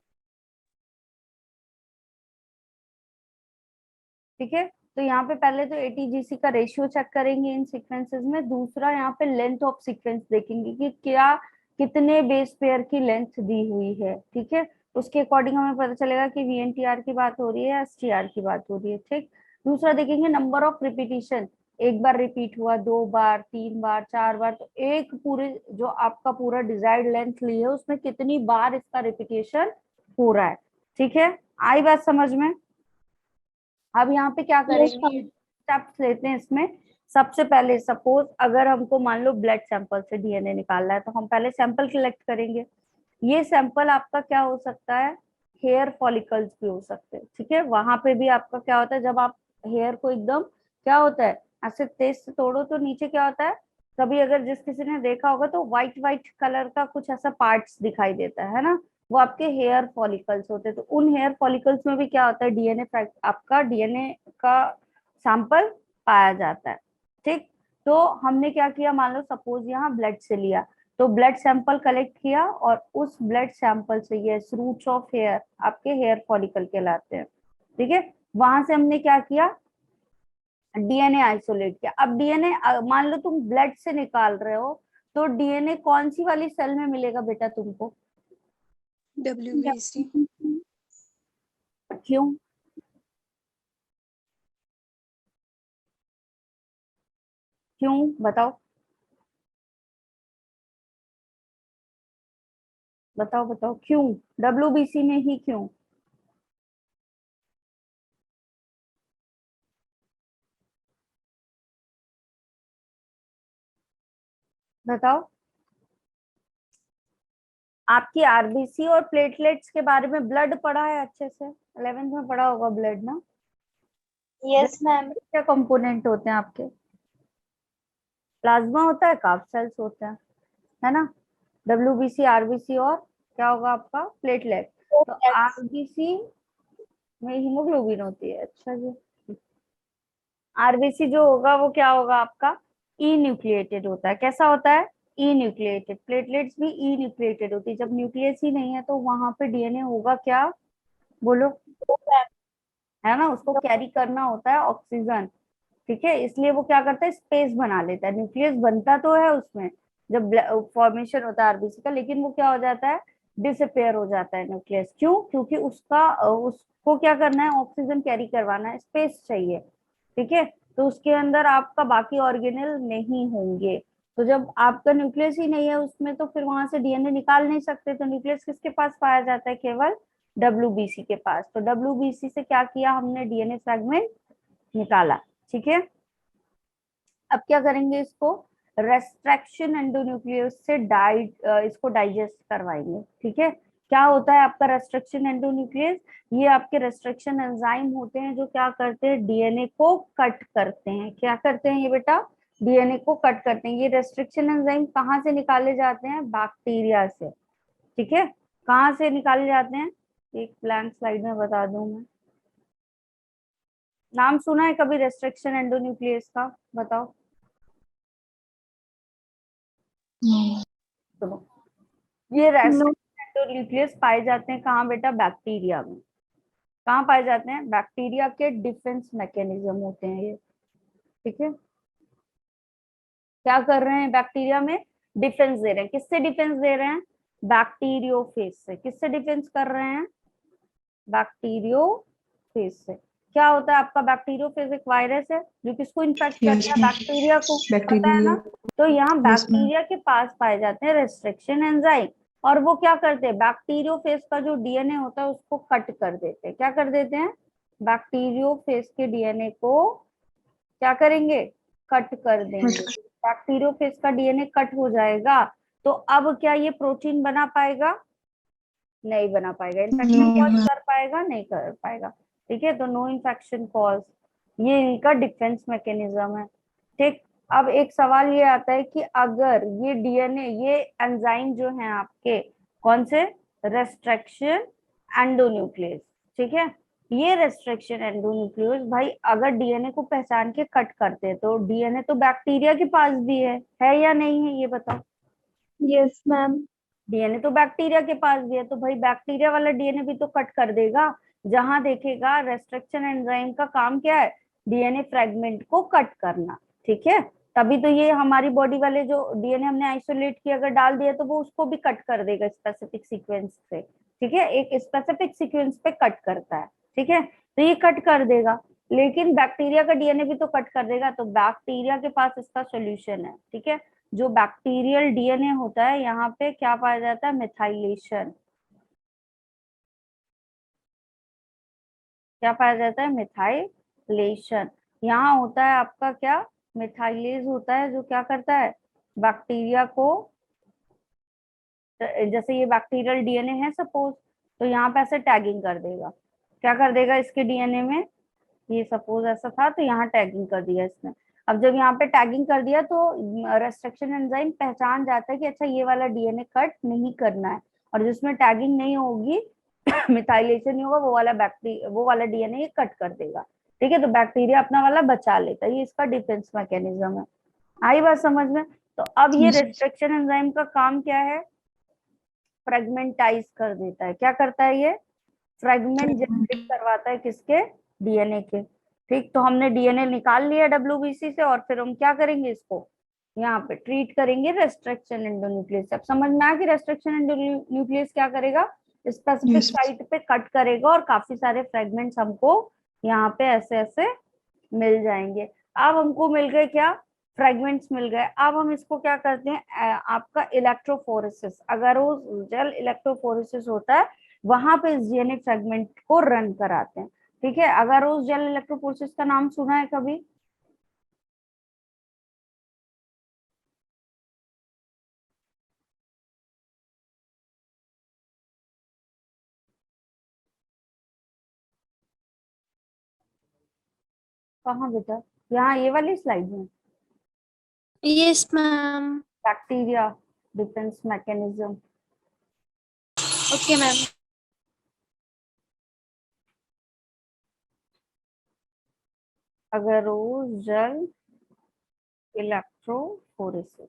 ठीक है, तो यहाँ पे पहले तो ATGC का रेशियो चेक करेंगे इन सीक्वेंसेस में, दूसरा यहाँ पे लेंथ ऑफ सीक्वेंस देखेंगे कि क्या कितने बेस पेयर की लेंथ दी हुई है, ठीक है। उसके अकॉर्डिंग हमें पता चलेगा कि VNTR की बात हो रही है या STR की बात हो रही है, ठीक। दूसरा देखेंगे नंबर ऑफ रिपीटिशन, एक बार रिपीट हुआ, 2 बार, 3 बार, 4 बार, तो एक पूरे जो आपका पूरा डिजायर्ड लेंथ ली है उसमें कितनी बार इसका रिपीटेशन हो रहा है, ठीक है। आई बात समझ में? अब यहाँ पे क्या Yes, करेंगे, ma'am. स्टेप्स लेते हैं इसमें। सबसे पहले सपोज अगर हमको मान लो ब्लड सैंपल से DNA निकालना है, तो हम पहले सैंपल कलेक्ट करेंगे। ये सैंपल आपका क्या हो सकता है, हेयर फॉलिकल्स भी हो सकते हैं, ठीक है। वहां पे भी आपका क्या होता है, जब आप हेयर को एकदम क्या होता है ऐसे तेज से तोड़ो तो नीचे क्या होता है, कभी अगर जिस किसी ने देखा होगा तो व्हाइट व्हाइट कलर का कुछ ऐसा पार्ट्स दिखाई देता है ना, वो आपके हेयर फॉलिकल्स होते हैं। तो उन हेयर फॉलिकल्स में भी क्या होता है, आपका DNA का सैंपल पाया जाता है, ठीक। तो हमने क्या किया, मान लो सपोज यहाँ ब्लड से लिया, तो ब्लड सैंपल कलेक्ट किया और उस ब्लड सैंपल से ये रूट्स ऑफ हेयर आपके हेयर फॉलिकल कहलाते हैं, ठीक है। वहां से हमने क्या किया, DNA आइसोलेट किया। अब DNA मान लो तुम ब्लड से निकाल रहे हो, तो DNA कौन सी वाली सेल में मिलेगा बेटा तुमको, WBC. क्यों? क्यों बताओ, बताओ बताओ क्यों, WBC में ही क्यों? बताओ। आपकी RBC और प्लेटलेट्स के बारे में ब्लड पढ़ा है अच्छे से, 11th में पढ़ा होगा ब्लड ना। Yes, ma'am. क्या कंपोनेंट होते हैं आपके, प्लाज्मा होता है, कार्ब सेल्स होते हैं, है ना। WBC, RBC और क्या होगा आपका, प्लेटलेट। तो RBC में हीमोग्लोबिन होती है, अच्छा जी। RBC जो होगा वो क्या होगा आपका, ई न्यूक्लिएटेड होता है। कैसा होता है, ई न्यूक्लिएटेड। प्लेटलेट्स भी ई न्यूक्लिएटेड होती है। जब न्यूक्लियस ही नहीं है तो वहां पे DNA होगा क्या, बोलो, है ना, उसको कैरी करना होता है ऑक्सीजन, ठीक है। इसलिए वो क्या करता है, स्पेस बना लेता है। न्यूक्लियस बनता तो है उसमें जब फॉर्मेशन होता है RBC का, लेकिन वो क्या हो जाता है, डिसअपेयर हो जाता है न्यूक्लियस। क्यों? क्योंकि उसको क्या करना है, ऑक्सीजन कैरी करवाना है, स्पेस चाहिए, ठीक है। तो उसके अंदर आपका बाकी ऑर्गेनल नहीं होंगे। तो जब आपका न्यूक्लियस ही नहीं है उसमें, तो फिर वहां से DNA निकाल नहीं सकते। तो न्यूक्लियस किसके पास पाया जाता है, केवल WBC के पास। तो WBC से क्या किया हमने, DNA फ्रेगमेंट निकाला, ठीक है। अब क्या करेंगे, इसको रेस्ट्रक्शन एंडोन्यूक्लियस से इसको डाइजेस्ट करवाएंगे, ठीक है। क्या होता है आपका रेस्ट्रक्शन एंडोन्यूक्लियस, ये आपके रेस्ट्रक्शन एंजाइम होते हैं जो क्या करते हैं, DNA को कट करते हैं। क्या करते हैं ये बेटा, DNA को कट करते हैं। ये रेस्ट्रिक्शन एंजाइम कहाँ से निकाले जाते हैं, बैक्टीरिया से, ठीक है। कहाँ से निकाले जाते हैं, एक ब्लैंक स्लाइड में बता दूं मैं। नाम सुना है कभी रेस्ट्रिक्शन एंडोन्यूक्लियस का, बताओ। सुनो, ये No. एक्टोन्यूक्लियस पाए जाते हैं कहाँ बेटा? बैक्टीरिया में। कहाँ पाए जाते हैं? बैक्टीरिया के डिफेंस मैकेनिज्म होते हैं ये, ठीक है। क्या कर रहे हैं बैक्टीरिया में? डिफेंस दे रहे हैं। किससे डिफेंस दे रहे हैं? बैक्टीरियोफेज से। किससे डिफेंस कर रहे हैं? बैक्टीरियोफेज से। क्या होता है आपका बैक्टीरियोफेज? एक वायरस है जो किसको इन्फेक्ट करता Yes, है? ma'am. बैक्टीरिया को, पता है ना? Bacteria. तो यहाँ Yes, ma'am. बैक्टीरिया के पास पाए जाते हैं रेस्ट्रिक्शन एंजाइम, और वो क्या करते हैं? बैक्टीरियोफेज का जो डीएनए होता है उसको कट कर देते हैं। क्या कर देते हैं? बैक्टीरियोफेज के डीएनए को क्या करेंगे? कट कर देंगे। बैक्टीरियोफेज का डीएनए कट हो जाएगा तो अब क्या ये प्रोटीन बना पाएगा? नहीं बना पाएगा। Infection No, cause ma'am. कर पाएगा? नहीं कर पाएगा, ठीक है। तो नो इन्फेक्शन कॉज, ये इनका डिफेंस मैकेनिज्म है, ठीक। अब एक सवाल ये आता है कि अगर ये डीएनए, ये एंजाइम जो है आपके, कौन से? रेस्ट्रिक्शन एंडोन्यूक्लियस, ठीक है। ये रेस्ट्रिक्शन एंडोन्यूक्लियस भाई अगर डीएनए को पहचान के कट करते हैं तो डीएनए तो बैक्टीरिया के पास भी है या नहीं है? ये बताओ। Yes ma'am. डीएनए तो बैक्टीरिया के पास भी है, तो भाई बैक्टीरिया वाला डीएनए भी तो कट कर देगा। जहां देखेगा रेस्ट्रिक्शन एंजाइम का काम क्या है? डीएनए फ्रेगमेंट को कट करना, ठीक है। तभी तो ये हमारी बॉडी वाले जो डीएनए हमने आइसोलेट किया अगर डाल दिया तो वो उसको भी कट कर देगा स्पेसिफिक सीक्वेंस से, ठीक है। एक स्पेसिफिक सीक्वेंस पे कट करता है, ठीक है। तो ये कट कर देगा, लेकिन बैक्टीरिया का डीएनए भी तो कट कर देगा। तो बैक्टीरिया के पास इसका सोल्यूशन है, ठीक है। जो बैक्टीरियल डीएनए होता है यहाँ पे क्या पाया जाता है? मिथाइलेशन। क्या पाया जाता है? मिथाइलेशन। यहाँ होता है आपका क्या? मिथाइलेज होता है जो क्या करता है? बैक्टीरिया को, जैसे ये बैक्टीरियल डीएनए है सपोज, तो यहाँ पे ऐसे टैगिंग कर देगा। क्या कर देगा इसके डीएनए में? ये सपोज ऐसा था तो यहाँ टैगिंग कर दिया इसने। अब जब यहाँ पे टैगिंग कर दिया तो रेस्ट्रिक्शन एंजाइम पहचान जाता है कि अच्छा ये वाला डीएनए कट नहीं करना है, और जिसमें टैगिंग नहीं होगी मिथाइलेशन नहीं होगा वो वाला डीएनए ये कट कर देगा, ठीक है। तो बैक्टीरिया अपना वाला बचा लेता है, ये इसका डिफेंस मैकेनिज्म है। आई बात समझ में? तो अब ये Yes. रेस्ट्रिक्शन एंजाइम का काम क्या है? फ्रेगमेंटाइज कर देता है। क्या करता है ये? फ्रेगमेंट जनरेट करवाता है किसके? डीएनए के, ठीक। तो हमने डीएनए निकाल लिया डब्ल्यूबीसी से, और फिर हम क्या करेंगे? इसको यहाँ पे ट्रीट करेंगे रेस्ट्रिक्शन एंडोन्यूक्लियस। अब समझ में आ कि रेस्ट्रिक्शन एंडोन्यूक्लियस क्या करेगा? Specific Yes. साइट पे कट करेगा और काफी सारे फ्रेगमेंट्स हमको यहाँ पे ऐसे ऐसे मिल जाएंगे। अब हमको मिल गए क्या? फ्रेगमेंट्स मिल गए। अब हम इसको क्या करते हैं? आपका इलेक्ट्रोफोरेसिस, अगर वो जेल इलेक्ट्रोफोरेसिस होता है वहां पे इस डीएनए फ्रेगमेंट को रन कराते हैं, ठीक है। अगर उस जेल इलेक्ट्रोफोरेसिस का नाम सुना है कभी? कहाँ बेटा? यहाँ ये वाली स्लाइड में। Yes ma'am. Bacteria defence mechanism. Okay ma'am. अगर उस जेल इलेक्ट्रोफोरेसिस,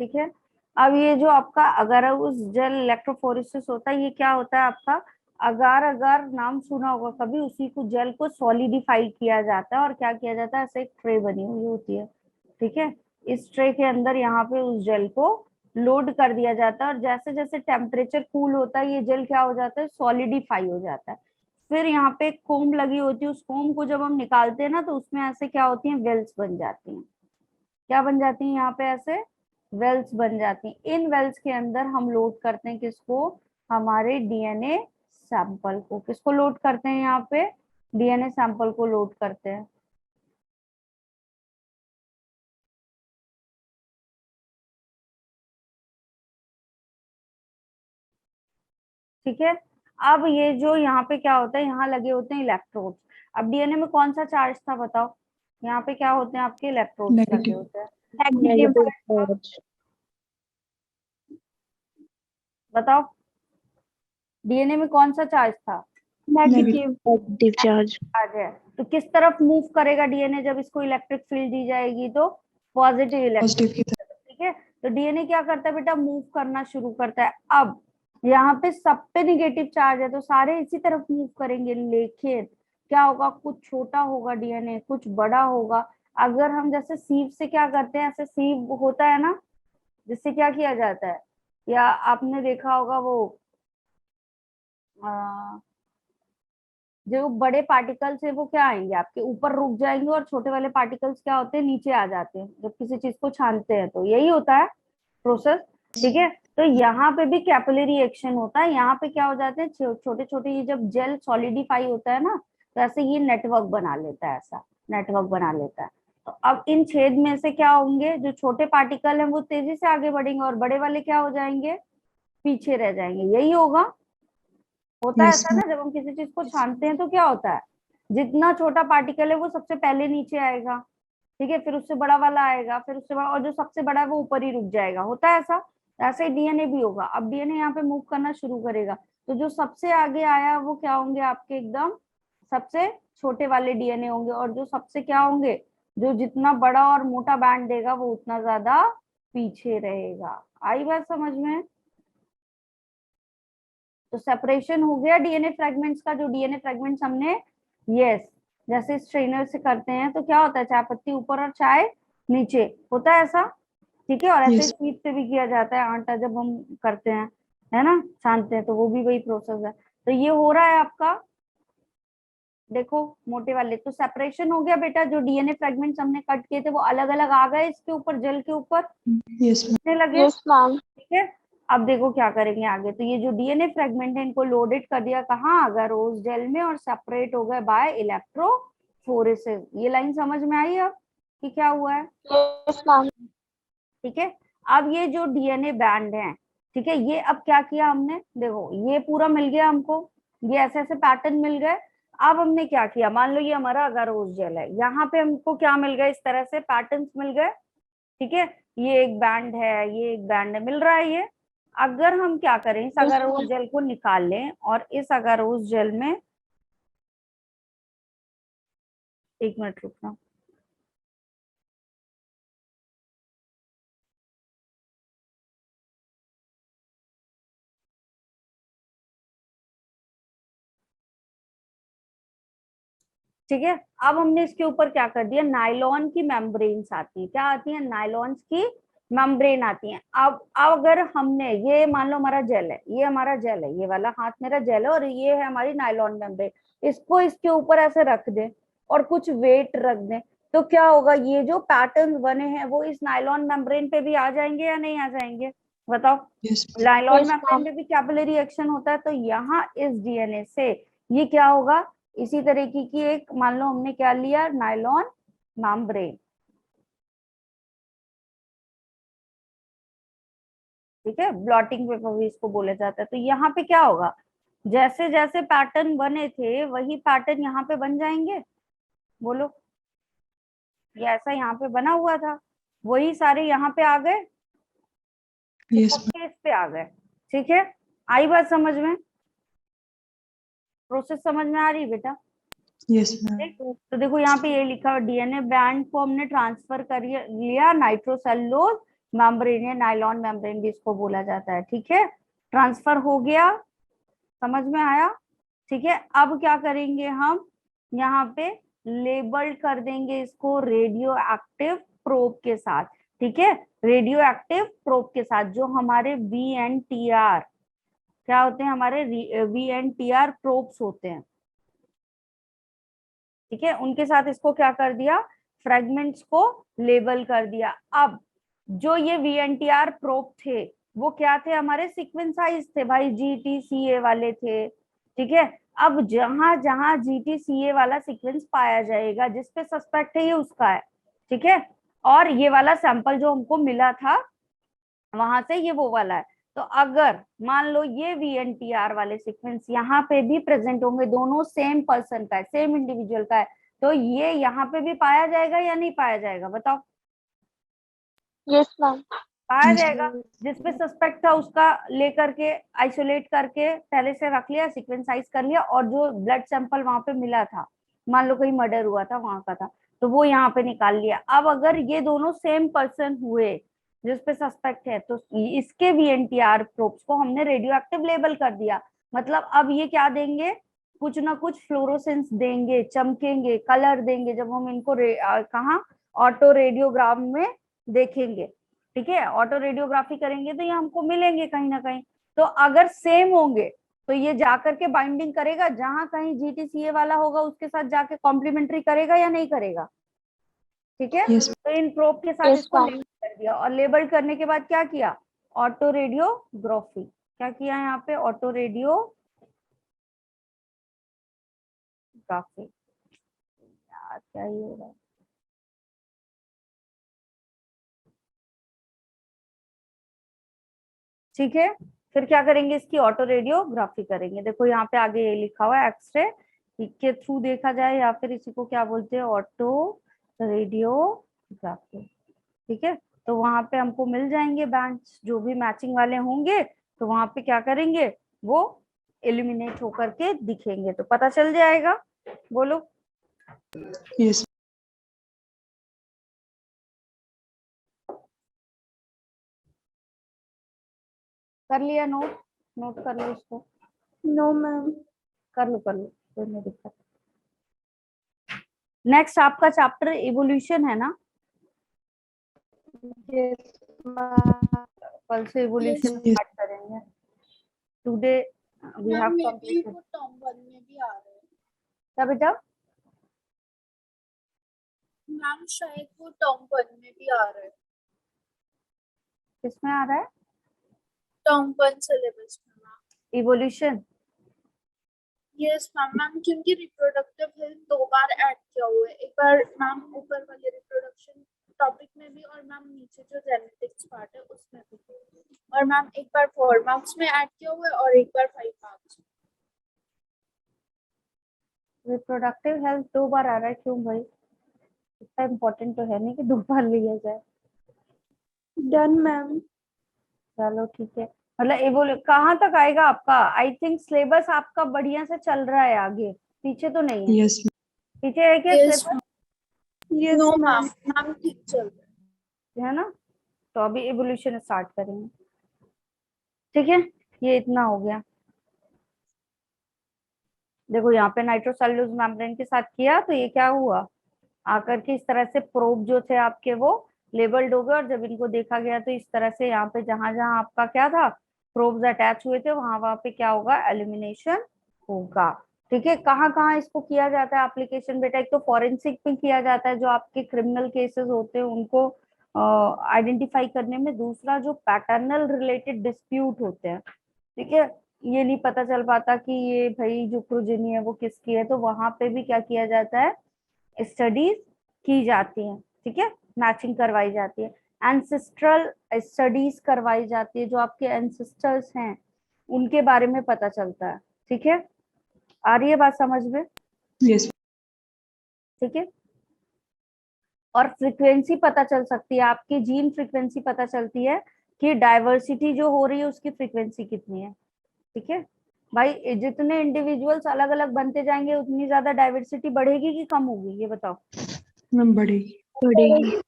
ठीक है। अब ये जो आपका अगर उस जेल इलेक्ट्रोफोरेसिस होता है, ये क्या होता है आपका? अगार अगार नाम सुना होगा कभी, उसी को जेल को सॉलिडिफाई किया जाता है और क्या किया जाता है? ऐसे एक ट्रे बनी हुई होती है, ठीक है। इस ट्रे के अंदर यहाँ पे उस जेल को लोड कर दिया जाता है, और जैसे जैसे टेम्परेचर कूल होता है ये जेल क्या हो जाता है? सॉलिडिफाई हो जाता है। फिर यहाँ पे एक कोम लगी होती है, उस कोम को जब हम निकालते हैं ना तो उसमें ऐसे क्या होती है? वेल्स बन जाती हैं। क्या बन जाती हैं? यहाँ पे ऐसे वेल्स बन जाती हैं। इन वेल्स के अंदर हम लोड करते हैं किसको? हमारे डीएनए सैंपल को। किसको लोड करते हैं? यहाँ पे डीएनए सैंपल को लोड करते हैं, ठीक है। अब ये जो यहाँ पे क्या होता है? यहाँ लगे होते हैं इलेक्ट्रोड। अब डीएनए में कौन सा चार्ज था बताओ? यहाँ पे क्या होते हैं? आपके इलेक्ट्रोड लगे Negative. होते हैं। Negative charge. बताओ डीएनए में कौन सा चार्ज था? Negative charge. आ जाए तो किस तरफ मूव करेगा डीएनए जब इसको इलेक्ट्रिक फील्ड दी जाएगी? तो पॉजिटिव इलेक्ट्रिक, Positive की तरफ. ठीक है। तो डीएनए क्या करता है बेटा, मूव करना शुरू करता है। अब यहाँ पे सब पे निगेटिव चार्ज है तो सारे इसी तरफ मूव करेंगे, लेकिन क्या होगा, कुछ छोटा होगा डीएनए, कुछ बड़ा होगा। अगर हम जैसे सीव से क्या करते हैं, ऐसे सीव होता है ना, जिससे क्या किया जाता है, या आपने देखा होगा वो जो बड़े पार्टिकल्स है वो क्या आएंगे, आपके ऊपर रुक जाएंगे, और छोटे वाले पार्टिकल्स क्या होते हैं, नीचे आ जाते हैं जब किसी चीज को छानते हैं। तो यही होता है प्रोसेस, ठीक है। तो यहाँ पे भी कैपिलरी एक्शन होता है। यहाँ पे क्या हो जाते हैं, छोटे छोटे, ये जब जेल सॉलिडिफाई होता है ना, तो ऐसे ये नेटवर्क बना लेता है, ऐसा नेटवर्क बना लेता है। तो अब इन छेद में से क्या होंगे, जो छोटे पार्टिकल हैं वो तेजी से आगे बढ़ेंगे, और बड़े वाले क्या हो जाएंगे, पीछे रह जाएंगे। यही होता है Yes, ऐसा ma'am. ना, जब हम किसी चीज को छानते हैं तो क्या होता है, जितना छोटा पार्टिकल है वो सबसे पहले नीचे आएगा, ठीक है, फिर उससे बड़ा वाला आएगा, फिर उससे बड़ा, और जो सबसे बड़ा है वो ऊपर ही रुक जाएगा। होता है ऐसा। ऐसे ही डीएनए भी होगा। अब डीएनए यहाँ पे मूव करना शुरू करेगा, तो जो सबसे आगे आया वो क्या होंगे, आपके एकदम सबसे छोटे वाले डीएनए होंगे, और जो सबसे क्या होंगे, जो जितना बड़ा और मोटा बैंड देगा वो उतना ज्यादा पीछे रहेगा। आई बात समझ में। तो सेपरेशन हो गया डीएनए फ्रेगमेंट्स का। जो डीएनए फ्रेगमेंट्स हमने, यस, जैसे स्ट्रेनर से करते हैं तो क्या होता है, चाय पत्ती ऊपर और चाय नीचे, होता है ऐसा, ठीक है। और ऐसे Yes. स्पीड से भी किया जाता है, आटा जब हम करते हैं, है ना, छानते हैं, तो वो भी वही प्रोसेस है। तो ये हो रहा है आपका, देखो मोटे वाले। तो सेपरेशन हो गया बेटा, जो डीएनए फ्रेगमेंट्स हमने कट किए थे वो अलग अलग आ गए इसके ऊपर, जेल के ऊपर Yes, ma'am. दिखने लगे, Yes, ma'am. ठीक है। अब देखो क्या करेंगे आगे। तो ये जो डीएनए फ्रेगमेंट है इनको लोडेड कर दिया कहाँ, अगारोस जेल में, और सेपरेट हो गए बाय इलेक्ट्रोफोरेसिस। ये लाइन समझ में आई अब कि क्या हुआ है, Yes, ma'am. ठीक है। अब ये जो डीएनए बैंड है, ठीक है, ये अब क्या किया हमने, देखो ये पूरा मिल गया हमको, ये ऐसे ऐसे पैटर्न मिल गए। अब हमने क्या किया, मान लो ये हमारा अगारोस जेल है, यहाँ पे हमको क्या मिल गया, इस तरह से पैटर्न्स मिल गए, ठीक है। ये एक बैंड है, ये एक बैंड है, मिल रहा है ये। अगर हम क्या करें, इस Yes, अगारोस ma'am. जेल को निकाल लें, और इस अगारोस जेल में, एक मिनट रुकना, ठीक है। अब हमने इसके ऊपर क्या कर दिया, नायलॉन की मेम्ब्रेन्स आती है, क्या आती है, नायलॉन की मेम्ब्रेन आती है। अब अगर हमने, ये मान लो हमारा जेल है, ये हमारा जेल है, ये वाला हाथ मेरा जेल है, और ये है हमारी नायलॉन मेम्ब्रेन, इसको इसके ऊपर ऐसे रख दे और कुछ वेट रख दे, तो क्या होगा, ये जो पैटर्न बने हैं वो इस नायलॉन मेम्ब्रेन पे भी आ जाएंगे या नहीं आ जाएंगे, बताओ। Yes, ma'am. Nylon Yes, membrane ma'am. में भी कैपिलरी एक्शन होता है, तो यहाँ इस डीएनए से ये क्या होगा, इसी तरीके की एक, मान लो हमने क्या लिया, नायलॉन मेम्ब्रेन, ठीक है, ब्लॉटिंग पेपर भी इसको बोला जाता है। तो यहाँ पे क्या होगा, जैसे जैसे पैटर्न बने थे वही पैटर्न यहाँ पे बन जाएंगे, बोलो। ये ऐसा यहाँ पे बना हुआ था, वही सारे यहाँ पे आ गए, Yes, ma'am. सबके इस पे आ गए, ठीक है। आई बात समझ में, प्रोसेस समझ में आ रही है बेटा। Yes, ma'am. ठीक? तो देखो यहाँ पे ये लिखा हुआ, डीएनए बैंड को हमने ट्रांसफर कर लिया नाइट्रोसेलुलोज मेम्ब्रेन, या नायलॉन मेम्ब्रेन भी इसको बोला जाता है, ठीक है। ट्रांसफर हो गया, समझ में आया, ठीक है। अब क्या करेंगे हम, यहाँ पे लेबल्ड कर देंगे इसको रेडियो एक्टिव प्रोब के साथ, ठीक है, रेडियो एक्टिव प्रोब के साथ, जो हमारे VNTR, क्या होते हैं हमारे VNTR प्रोब्स होते हैं, ठीक है, उनके साथ इसको क्या कर दिया, फ्रेगमेंट्स को लेबल कर दिया। अब जो ये VNTR प्रोब थे वो क्या थे, हमारे सीक्वेंसाइज थे भाई, GTCA वाले थे, ठीक है। अब जहां जहां GTCA वाला सीक्वेंस पाया जाएगा, जिसपे सस्पेक्ट है ये उसका है, ठीक है, और ये वाला सैंपल जो हमको मिला था वहां से ये वो वाला है। तो अगर मान लो ये VNTR वाले सीक्वेंस यहाँ पे भी प्रेजेंट होंगे, दोनों सेम पर्सन का है, सेम इंडिविजुअल का है, तो ये यहाँ पे भी पाया जाएगा या नहीं पाया जाएगा, बताओ। Yes, ma'am. पाया Yes. जाएगा। जिसपे सस्पेक्ट था उसका लेकर के आइसोलेट करके पहले से रख लिया, सीक्वेंसाइज कर लिया, और जो ब्लड सैंपल वहां पे मिला था, मान लो कहीं मर्डर हुआ था वहां का था, तो वो यहाँ पे निकाल लिया। अब अगर ये दोनों सेम पर्सन हुए जिस पे सस्पेक्ट है, तो इसके VNTR प्रोब्स को हमने रेडियो एक्टिव लेबल कर दिया। मतलब अब ये क्या देंगे, कुछ ना कुछ फ्लोरोसेंस देंगे, चमकेंगे, कलर देंगे जब हम इनको कहाँ ऑटो रेडियोग्राम में देखेंगे। ठीक है, ऑटो रेडियोग्राफी करेंगे तो ये हमको मिलेंगे कहीं ना कहीं। तो अगर सेम होंगे तो ये जाकर के बाइंडिंग करेगा, जहां कहीं GTCA वाला होगा उसके साथ जाके कॉम्प्लीमेंट्री करेगा या नहीं करेगा। ठीक है, Yes. तो इन प्रोब के साथ Yes, इसको ma'am. लेबल कर दिया, और लेबल करने के बाद क्या किया, ऑटो रेडियोग्राफी। क्या किया यहाँ पे, ऑटो रेडियोग्राफी। यार क्या ही हो रहा है, ठीक है। फिर क्या करेंगे, इसकी ऑटो रेडियोग्राफी करेंगे। देखो यहाँ पे आगे ये लिखा हुआ है, एक्सरे के थ्रू देखा जाए, या फिर इसी को क्या बोलते हैं, ऑटो रेडियोग्राफी। ठीक है, तो वहां पे हमको मिल जाएंगे बैंड्स जो भी मैचिंग वाले होंगे, तो वहां पे क्या करेंगे, वो एलिमिनेट होकर के दिखेंगे, तो पता चल जाएगा। बोलो। Yes. कर लिया नोट, नोट कर लो इसको। No ma'am. कर लो कोई नहीं दिक्कत। नेक्स्ट आपका चैप्टर इवोल्यूशन है ना, कल से इवोल्यूशन Yes. स्टार्ट करेंगे। Today we have completed. Term 1 में भी आ रहे हैं क्या बेटा, मैम, शायद वो टर्म 1 में भी आ रहे हैं, किसमें आ रहा है टर्म 1 सिलेबस में ma'am. Evolution? Yes ma'am. Ma'am क्योंकि रिप्रोडक्टिव हेल्थ 2 बार ऐड किया हुआ है, एक बार मैम ऊपर वाले रिप्रोडक्शन टॉपिक में भी, और मैम नीचे जो जेनेटिक्स पार्ट है उसमें भी, और मैम एक बार 4 मार्क्स में ऐड किया हुआ है और एक बार 5 मार्क्स। रिप्रोडक्टिव हेल्थ 2 बार आ रहा है, क्यों भाई, इतना इम्पोर्टेंट तो है नहीं कि 2 बार लिया जाए। Done ma'am. चलो ठीक है, मतलब एवोल्यू कहाँ तक आएगा आपका, आई थिंक सिलेबस आपका बढ़िया से चल रहा है, आगे पीछे तो नहीं है? Yes. पीछे है क्या yes syllabus, yes ma'am. Ma'am ठीक चल रहा है। है ना? तो अभी एवोल्यूशन स्टार्ट करेंगे। ठीक है, ये इतना हो गया। देखो यहाँ पे नाइट्रोसेल्यूलोज मेम्ब्रेन के साथ किया तो ये क्या हुआ, आकर के इस तरह से प्रोब जो थे आपके वो लेबल्ड हो गए, और जब इनको देखा गया तो इस तरह से यहाँ पे जहां जहां आपका क्या था, प्रोब्स अटैच हुए थे, वहां वहां पे क्या होगा, एलिमिनेशन होगा। ठीक है, कहाँ कहाँ इसको किया जाता है एप्लीकेशन बेटा, एक तो फॉरेंसिक में किया जाता है, जो आपके क्रिमिनल केसेस होते हैं उनको आइडेंटिफाई करने में, दूसरा जो पैटर्नल रिलेटेड डिस्प्यूट होते हैं, ठीक है, ये नहीं पता चल पाता कि ये भाई जो प्रोजेनी है वो किसकी है, तो वहां पे भी क्या किया जाता है, स्टडीज की जाती हैं। ठीक है, मैचिंग करवाई जाती है, एंसेस्ट्रल स्टडीज करवाई जाती है, जो आपके एंसेस्टर्स हैं उनके बारे में पता चलता है। ठीक है, आ रही है बात समझ में? Yes. ठीक है, और फ्रीक्वेंसी पता चल सकती है, आपकी जीन फ्रीक्वेंसी पता चलती है कि डाइवर्सिटी जो हो रही है उसकी फ्रीक्वेंसी कितनी है। ठीक है भाई, जितने इंडिविजुअल्स अलग अलग बनते जाएंगे उतनी ज्यादा डाइवर्सिटी बढ़ेगी कि कम होगी, ये बताओ। मैम बढ़ेगी।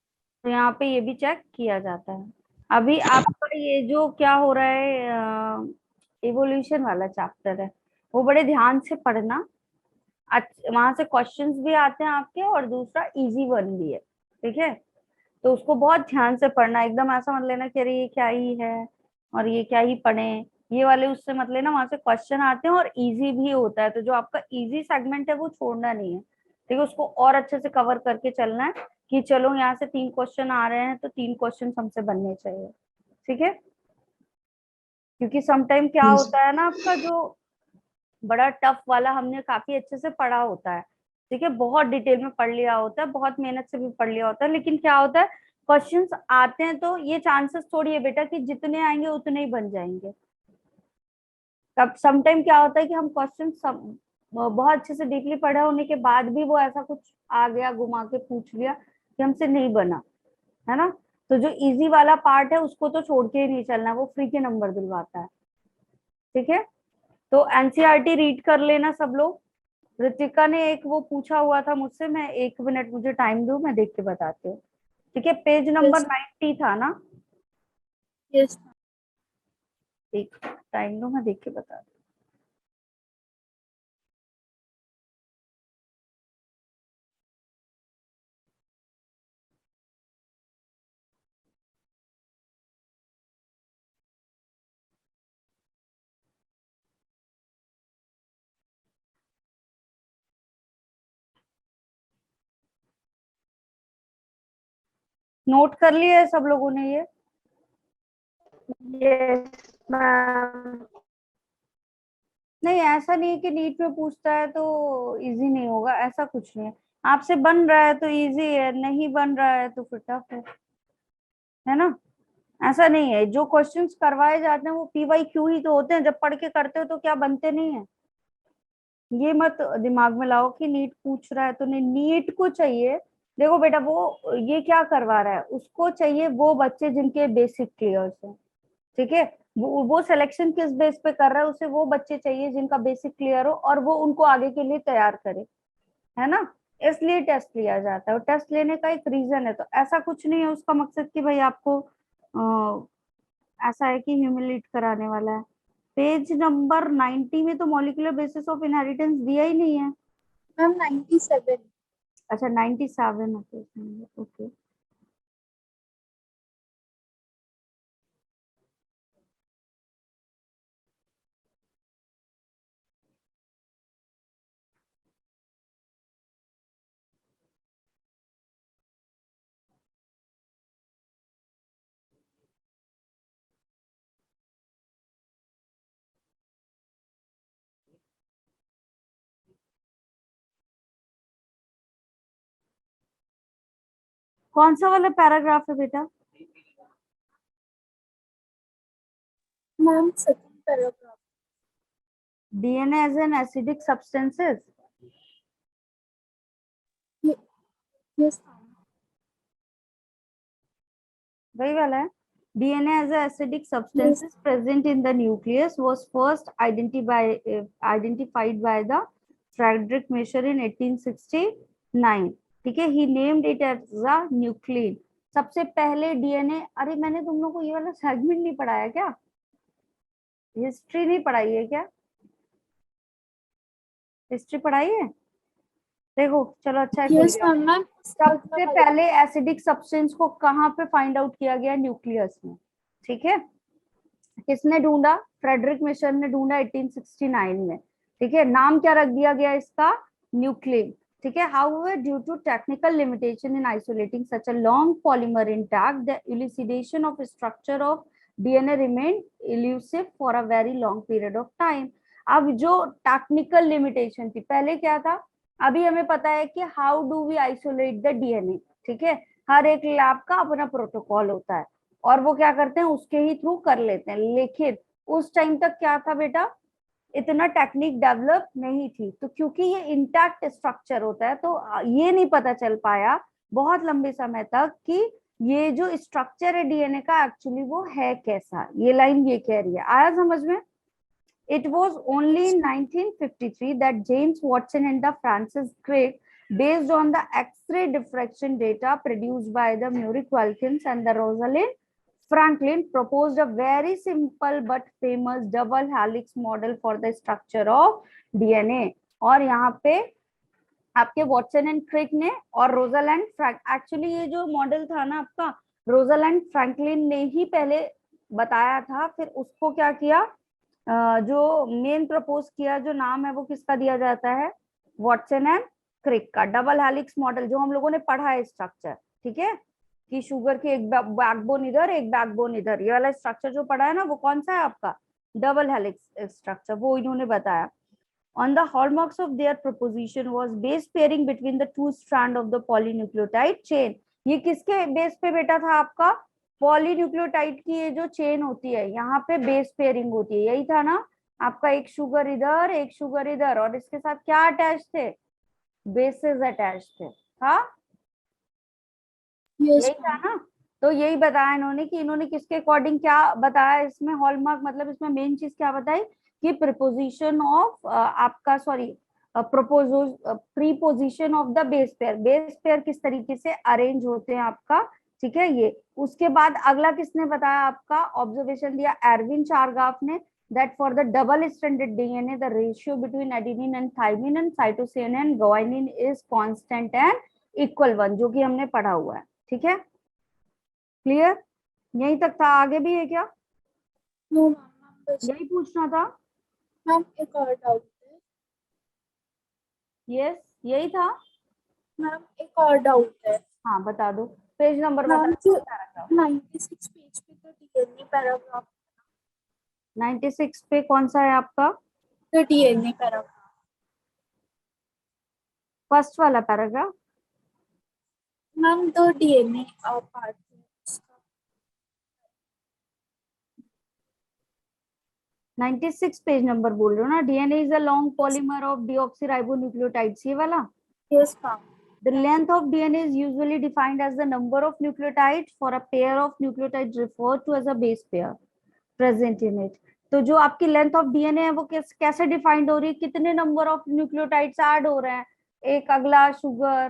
तो यहाँ पे ये भी चेक किया जाता है। अभी आपका ये जो क्या हो रहा है, इवोल्यूशन वाला चैप्टर है, वो बड़े ध्यान से पढ़ना। वहां से क्वेश्चंस भी आते हैं आपके, और दूसरा इजी वन भी है। ठीक है, तो उसको बहुत ध्यान से पढ़ना, एकदम ऐसा मत लेना कि अरे ये क्या ही है और ये क्या ही पढ़े, ये वाले उससे मत लेना, वहां से क्वेश्चन आते हैं और इजी भी होता है, तो जो आपका इजी सेगमेंट है वो छोड़ना नहीं है। ठीक है, उसको और अच्छे से कवर करके चलना है कि चलो यहाँ से 3 क्वेश्चन आ रहे हैं तो 3 क्वेश्चन हमसे बनने चाहिए। ठीक है, क्योंकि समटाइम क्या Yes. होता है ना, आपका जो बड़ा टफ वाला हमने काफी अच्छे से पढ़ा होता है, ठीक है, बहुत डिटेल में पढ़ लिया होता है, बहुत मेहनत से भी पढ़ लिया होता है, लेकिन क्या होता है, क्वेश्चंस आते हैं तो ये चांसेस थोड़ी है बेटा कि जितने आएंगे उतने ही बन जाएंगे। तब समटाइम क्या होता है कि हम क्वेश्चन बहुत अच्छे से डीपली पढ़े होने के बाद भी वो ऐसा कुछ आ गया, घुमा के पूछ लिया कि हमसे नहीं बना, है ना? तो जो इजी वाला पार्ट है उसको तो छोड़ के ही नहीं चलना, वो फ्री के नंबर दिलवाता है। ठीक है, तो एनसीईआरटी रीड कर लेना सब लोग। ऋतिका ने एक वो पूछा हुआ था मुझसे, मैं 1 मिनट मुझे टाइम दो, मैं देख के बताती हूँ। ठीक है, पेज नंबर 90 था ना, यस मैम। एक टाइम लो, मैं देख के बता दूं। नोट कर लिया है सब लोगों ने ये? Yes ma'am. नहीं, ऐसा नहीं है कि नीट में पूछता है तो इजी नहीं होगा, ऐसा कुछ नहीं है। आपसे बन रहा है तो इजी है, नहीं बन रहा है तो फिर टफ है ना? ऐसा नहीं है, जो क्वेश्चंस करवाए जाते हैं वो PYQ ही तो होते हैं, जब पढ़ के करते हो तो क्या बनते नहीं है। ये मत दिमाग में लाओ कि नीट पूछ रहा है तो नहीं, नीट को चाहिए। देखो बेटा, वो ये क्या करवा रहा है, उसको चाहिए वो बच्चे जिनके बेसिक क्लियर है। ठीक है, वो सिलेक्शन किस बेस पे कर रहा है, उसे वो बच्चे चाहिए जिनका बेसिक क्लियर हो और वो उनको आगे के लिए तैयार करे, है ना? इसलिए टेस्ट लिया जाता है, और टेस्ट लेने का एक रीजन है। तो ऐसा कुछ नहीं है उसका मकसद कि भाई आपको ऐसा है कि ह्यूमिलेट कराने वाला है। पेज नंबर 90 में तो मॉलिक्यूलर बेसिस ऑफ इनहेरिटेंस दिया ही नहीं है। मैम 97। अच्छा 97 है, ओके। कौन सा वाला पैराग्राफ है बेटा? Ma'am second paragraph. DNA as an acidic substances, yes ma'am. वही वाला है। DNA as an acidic substances present in the nucleus was first identified by the Frederick Mesher in 1869. ठीक है, he named it as the nuclein. सबसे पहले DNA, अरे मैंने तुम लोग को ये वाला सेगमेंट नहीं पढ़ाया क्या? हिस्ट्री नहीं पढ़ाई है क्या? हिस्ट्री पढ़ाई है? देखो चलो, अच्छा है खुल यस गया। मैम। सबसे पहले एसिडिक सब्सटेंस को कहाँ पे फाइंड आउट किया गया? न्यूक्लियस में। ठीक है, किसने ढूंढा? फ्रेडरिक मिशर ने ढूंढा 1869 में। ठीक है, नाम क्या रख दिया गया इसका? न्यूक्लिन। ठीक है, however due to technical limitation in isolating such a long polymer intact, the elucidation of structure of DNA remain elusive for a very long period of time. अब जो टेक्निकल लिमिटेशन थी, पहले क्या था? अभी हमें पता है कि how do we isolate the DNA। ठीक है, हर एक लैब का अपना प्रोटोकॉल होता है और वो क्या करते हैं, उसके ही थ्रू कर लेते हैं। लेकिन उस टाइम तक क्या था बेटा, इतना टेक्निक डेवलप नहीं थी, तो क्योंकि ये इंटैक्ट स्ट्रक्चर होता है तो ये नहीं पता चल पाया बहुत लंबे समय तक कि ये जो स्ट्रक्चर है DNA का एक्चुअली वो है कैसा। ये लाइन ये कह रही है, आया समझ में? It was only in 1953 that James Watson and the Francis Crick, based on the X-ray diffraction data produced by the Murik-Wilkins and the Rosalind Franklin, proposed a very simple but famous double helix model for the structure of DNA. और यहाँ पे आपके वॉटसन एंड क्रिक ने और रोजालैंड एक्चुअली ये जो मॉडल था ना आपका, रोजालैंड फ्रैंकलिन ने ही पहले बताया था, फिर उसको क्या किया, जो मेन प्रपोज किया, जो नाम है वो किसका दिया जाता है? वॉटसन एंड क्रिक का। डबल हेलिक्स मॉडल जो हम लोगों ने पढ़ा है स्ट्रक्चर, ठीक है, कि शुगर की एक बैकबोन इधर एक बैकबोन इधर, ये वाला स्ट्रक्चर जो पढ़ा है ना, वो कौन सा है आपका? डबल हेलिक्स स्ट्रक्चर, वो इन्होंने बताया। On the hallmarks of their proposition was base pairing between the two strand of the polynucleotide chain. ये किसके बेस पे बेटा था आपका? पॉलीन्यूक्लियोटाइड की ये जो चेन होती है, यहाँ पे बेस पेयरिंग होती है, यही था ना आपका? एक शुगर इधर एक शुगर इधर, और इसके साथ क्या अटैच थे? बेसेस अटैच थे। हाँ यही था ना? तो यही बताया इन्होंने कि इन्होंने किसके अकॉर्डिंग क्या बताया इसमें हॉलमार्क, मतलब इसमें मेन चीज क्या बताई कि प्रीपोजिशन ऑफ आपका sorry preposition of the base pair. Base pair किस तरीके से अरेंज होते हैं आपका ठीक है। ये उसके बाद अगला किसने बताया आपका ऑब्जर्वेशन दिया, एरविन चारगाफ ने, that for the double stranded DNA the ratio between adenine and thymine and cytosine and guanine is constant and equal 1, जो कि हमने पढ़ा हुआ है। ठीक है, क्लियर, यहीं तक था, आगे भी है क्या? नो मैम, यही पूछना था। मैम एक और डाउट है। यस, यही था। मैम एक और डाउट है। हाँ बता दो, पेज नंबर बता मैम दो। जो 96 पेज पे तो डीएनए पैराग्राफ, 96 पे कौन सा है आपका? तो डीएनए पैराग्राफ, फर्स्ट वाला पैराग्राफ। मैम दो डीएनए पार्ट है उसका। 96 पेज नंबर बोल रहे हो ना? DNA is a long polymer of deoxyribonucleotides, ये वाला। Yes ma'am. The length of DNA is usually defined as the number of nucleotides for a pair of nucleotides referred to as a base pair present in it. तो जो आपकी लेंथ ऑफ डीएनए है वो कैसे डिफाइंड हो रही है? कितने नंबर ऑफ न्यूक्लियोटाइड्स ऐड हो रहे हैं, एक अगला शुगर,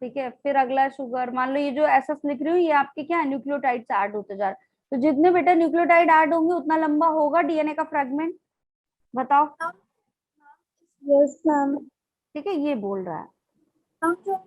ठीक है, फिर अगला शुगर। मान लो ये जो एसएस लिख रही हूँ, ये आपके क्या है, न्यूक्लियोटाइड्स ऐड होते जा रहे हैं। तो जितने बेटा न्यूक्लियोटाइड ऐड होंगे उतना लंबा होगा डीएनए का फ्रेगमेंट। बताओ। Yes ma'am. ठीक है, ये बोल रहा है। मैम जो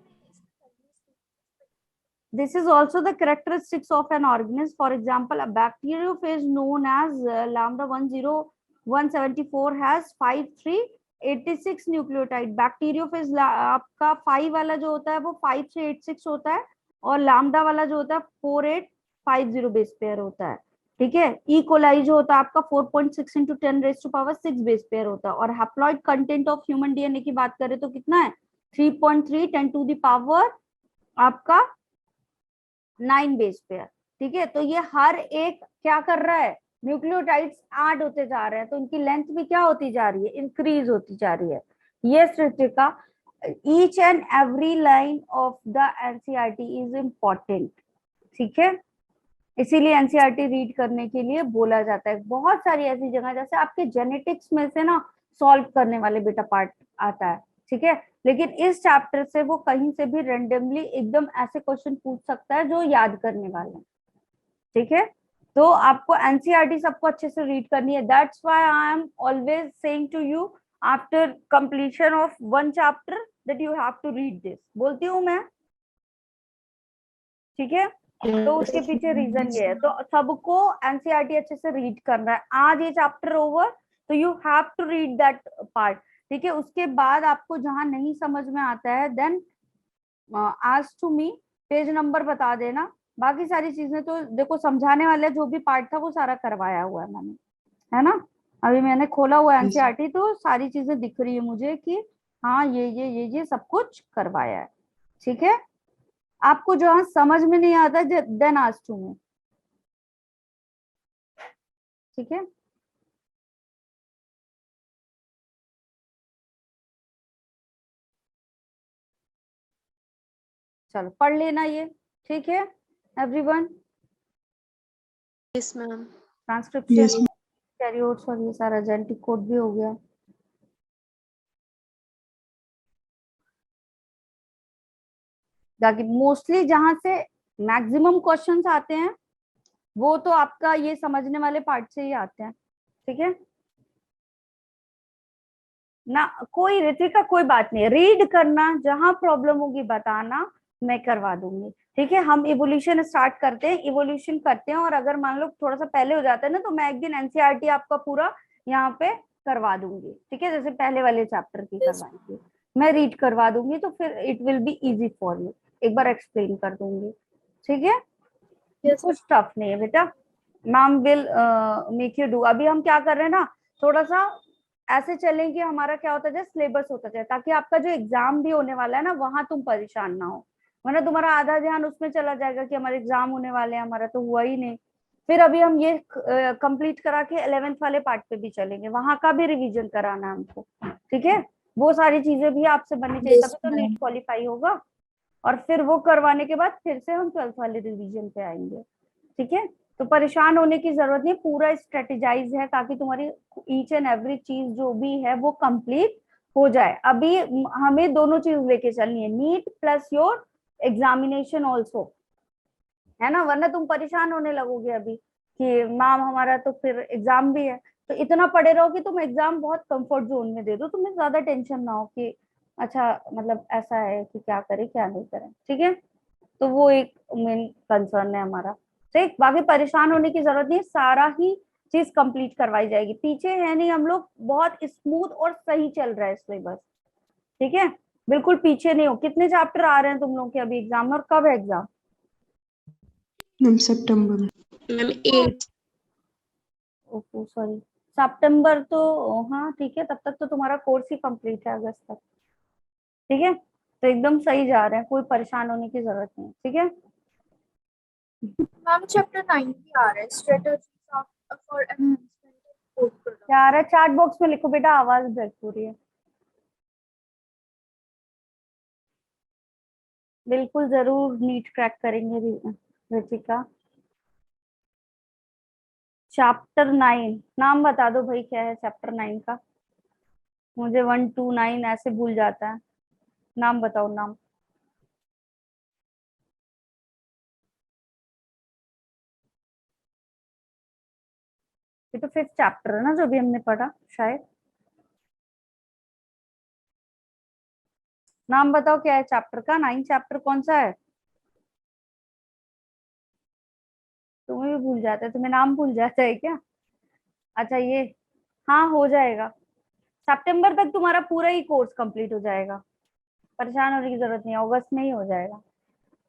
This is also the characteristics of an organism. For example, a bacteriophage known as lambda 10174 has 5386 nucleotide. Bacteriophage आपका 5 वाला जो होता है वो 5386 होता है, और lambda वाला जो होता है 4850 बेस पेयर होता है। ठीक है, ई कोलाई जो होता है आपका 4.6 into 10⁻⁶ बेस पेयर होता है। और haploid content of human DNA की बात करें तो कितना है, 3.3 10⁻⁹ आपका 9 बेस पेयर। ठीक है, तो ये हर एक क्या कर रहा है, न्यूक्लियोटाइड्स ऐड होते जा रहे हैं, तो इनकी लेंथ भी क्या होती जा रही है, इंक्रीज होती जा रही है। ये Srishtika, each and every line of the NCERT is important. ठीक है, इसीलिए एनसीईआरटी रीड करने के लिए बोला जाता है। बहुत सारी ऐसी जगह, जैसे आपके जेनेटिक्स में से ना सॉल्व करने वाले बेटा पार्ट आता है, ठीक है, लेकिन इस चैप्टर से वो कहीं से भी रेंडमली एकदम ऐसे क्वेश्चन पूछ सकता है जो याद करने वाले हैं। ठीक है, तो आपको एनसीईआरटी सबको अच्छे से रीड करनी है। That's why I am always saying to you after completion of one chapter that you have to read this, बोलती हूँ मैं। ठीक है, तो उसके पीछे रीजन ये है। तो सबको एनसीईआरटी अच्छे से रीड करना है। आज ये चैप्टर ओवर, तो you have to read that part. ठीक है, उसके बाद आपको जहां नहीं समझ में आता है then ask to me, page number बता देना। बाकी सारी चीजें तो देखो समझाने वाले जो भी पार्ट था वो सारा करवाया हुआ है मैंने, है ना। अभी मैंने खोला हुआ एनसीईआरटी तो सारी चीजें दिख रही है मुझे कि हाँ ये सब कुछ करवाया है। ठीक है, आपको जहां समझ में नहीं आता देन आस्क टू मी। ठीक है, चलो पढ़ लेना ये। ठीक है everyone, yes ma'am. Transcription, karyotes और ये सारा जेनेटिक कोड भी हो गया। बाकी मोस्टली जहां से मैक्सिमम क्वेश्चंस आते हैं वो तो आपका ये समझने वाले पार्ट से ही आते हैं। ठीक है ना, कोई ऋतिका कोई बात नहीं, रीड करना, जहां प्रॉब्लम होगी बताना, मैं करवा दूंगी। ठीक है, हम इवोल्यूशन स्टार्ट करते हैं, इवोल्यूशन करते हैं, और अगर मान लो थोड़ा सा पहले हो जाता है ना तो मैं एक दिन एनसीईआरटी आपका पूरा यहाँ पे करवा दूंगी। ठीक है, जैसे पहले वाले चैप्टर की करवाई थी, मैं रीड करवा दूंगी, तो फिर it will be easy for you, एक बार एक्सप्लेन कर दूंगी। ठीक है, कुछ टफ नहीं है बेटा, ma'am will make you do. अभी हम क्या कर रहे हैं ना, थोड़ा सा ऐसे चलें कि हमारा क्या होता जाए, सिलेबस होता जाए, ताकि आपका जो एग्जाम भी होने वाला है ना वहां तुम परेशान ना हो, वरना तुम्हारा आधा ध्यान उसमें चला जाएगा कि हमारे एग्जाम होने वाले हैं, हमारा तो हुआ ही नहीं। फिर अभी हम ये कंप्लीट करा के 11th वाले पार्ट पे भी चलेंगे, वहां का भी रिवीजन कराना है हमको। ठीक है, वो सारी चीजें भी आपसे बननी चाहिए, तभी तो नीट क्वालिफाई होगा। और फिर वो करवाने के बाद फिर से हम 12th वाले रिवीजन पे आएंगे। ठीक है, तो परेशान होने की जरूरत नहीं, पूरा स्ट्रेटेजाइज है ताकि तुम्हारी ईच एंड एवरी चीज जो भी है वो कंप्लीट हो जाए। अभी हमें दोनों चीज लेके चलनी है, NEET plus your examination also. है ना, वरना तुम परेशान होने लगोगे अभी कि मैम हमारा तो फिर एग्जाम भी है। तो इतना पढ़े रहो कि तुम एग्जाम बहुत कंफर्ट जोन में दे दो, तुम्हें ज्यादा टेंशन ना हो कि अच्छा मतलब ऐसा है कि क्या करें क्या नहीं करें, ठीक है। तो वो एक मेन कंसर्न है हमारा। ठीक, बाकी परेशान होने की जरूरत नहीं है, सारा ही चीज कंप्लीट करवाई जाएगी, पीछे है नहीं, हम लोग बहुत स्मूथ और सही चल रहा है सिलेबस, ठीक है। बिल्कुल पीछे नहीं हो। कितने चैप्टर आ रहे हैं तुम लोग के अभी एग्जाम में, और कब है एग्जाम? मैम सितंबर में। मैम 8। ओके सॉरी, सितंबर तो, हाँ ठीक है, तब तक तो तुम्हारा कोर्स ही कंप्लीट है, अगस्त तक, ठीक है। तो एकदम सही जा रहे हैं, कोई परेशान होने की जरूरत नहीं, ठीक है। मैम चैप्टर 9 भी आ रहा है, strategies for enhancement of food product. क्या आ रहा है? चैट बॉक्स में लिखो बेटा, आवाज ब्रेक हो रही है। बिल्कुल जरूर नीट क्रैक करेंगे रितिका। चैप्टर 9 नाम बता दो भाई, क्या है चैप्टर 9 का? मुझे 1 2 9 ऐसे भूल जाता है, नाम बताओ नाम। ये तो 5th चैप्टर है ना, जो भी हमने पढ़ा शायद। नाम बताओ क्या है चैप्टर का, 9 चैप्टर कौन सा है? तुम्हें भी भूल जाता है, तुम्हें नाम भूल जाता है क्या? अच्छा ये, हाँ हो जाएगा, सितंबर तक तुम्हारा पूरा ही कोर्स कंप्लीट हो जाएगा, परेशान होने की जरूरत नहीं है, अगस्त में ही हो जाएगा।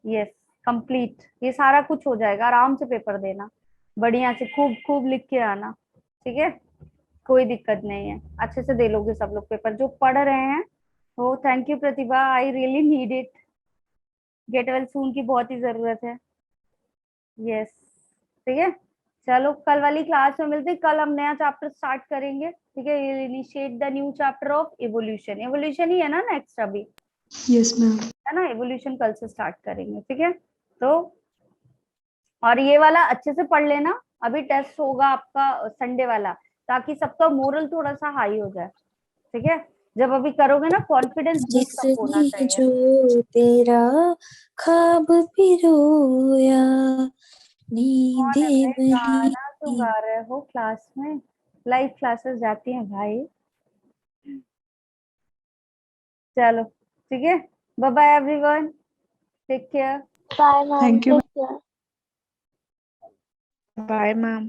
यस, कंप्लीट, ये सारा कुछ हो जाएगा, आराम से पेपर देना, बढ़िया से खूब खूब लिख के आना, ठीक है। कोई दिक्कत नहीं है, अच्छे से दे लोगे सब लोग पेपर जो पढ़ रहे हैं। Oh thank you Pratibha, I really need it, get well soon की बहुत ही जरूरत है। यस, ठीक है। चलो कल वाली क्लास में मिलते हैं, कल हम नया चैप्टर स्टार्ट करेंगे, ठीक है। ये initiate the new chapter of evolution, evolution ही है ना नेक्स्ट अभी, यस मैम। है ना, इवोल्यूशन कल से स्टार्ट करेंगे, ठीक है। तो और ये वाला अच्छे से पढ़ लेना, अभी टेस्ट होगा आपका संडे वाला, ताकि सबका मोरल थोड़ा सा हाई हो जाए, ठीक है। जब अभी करोगे ना, कॉन्फिडेंस बूस्ट अप होना जिसने चाहिए। जो तेरा ख्वाब पिरोया कौन है नींदे भाई, गाना क्यों बनी। गा रहे हो क्लास में? लाइव क्लासेस जाती हैं भाई। चलो ठीक है, bye bye everyone, take care. Bye ma'am, thank you. Take care. Bye ma'am.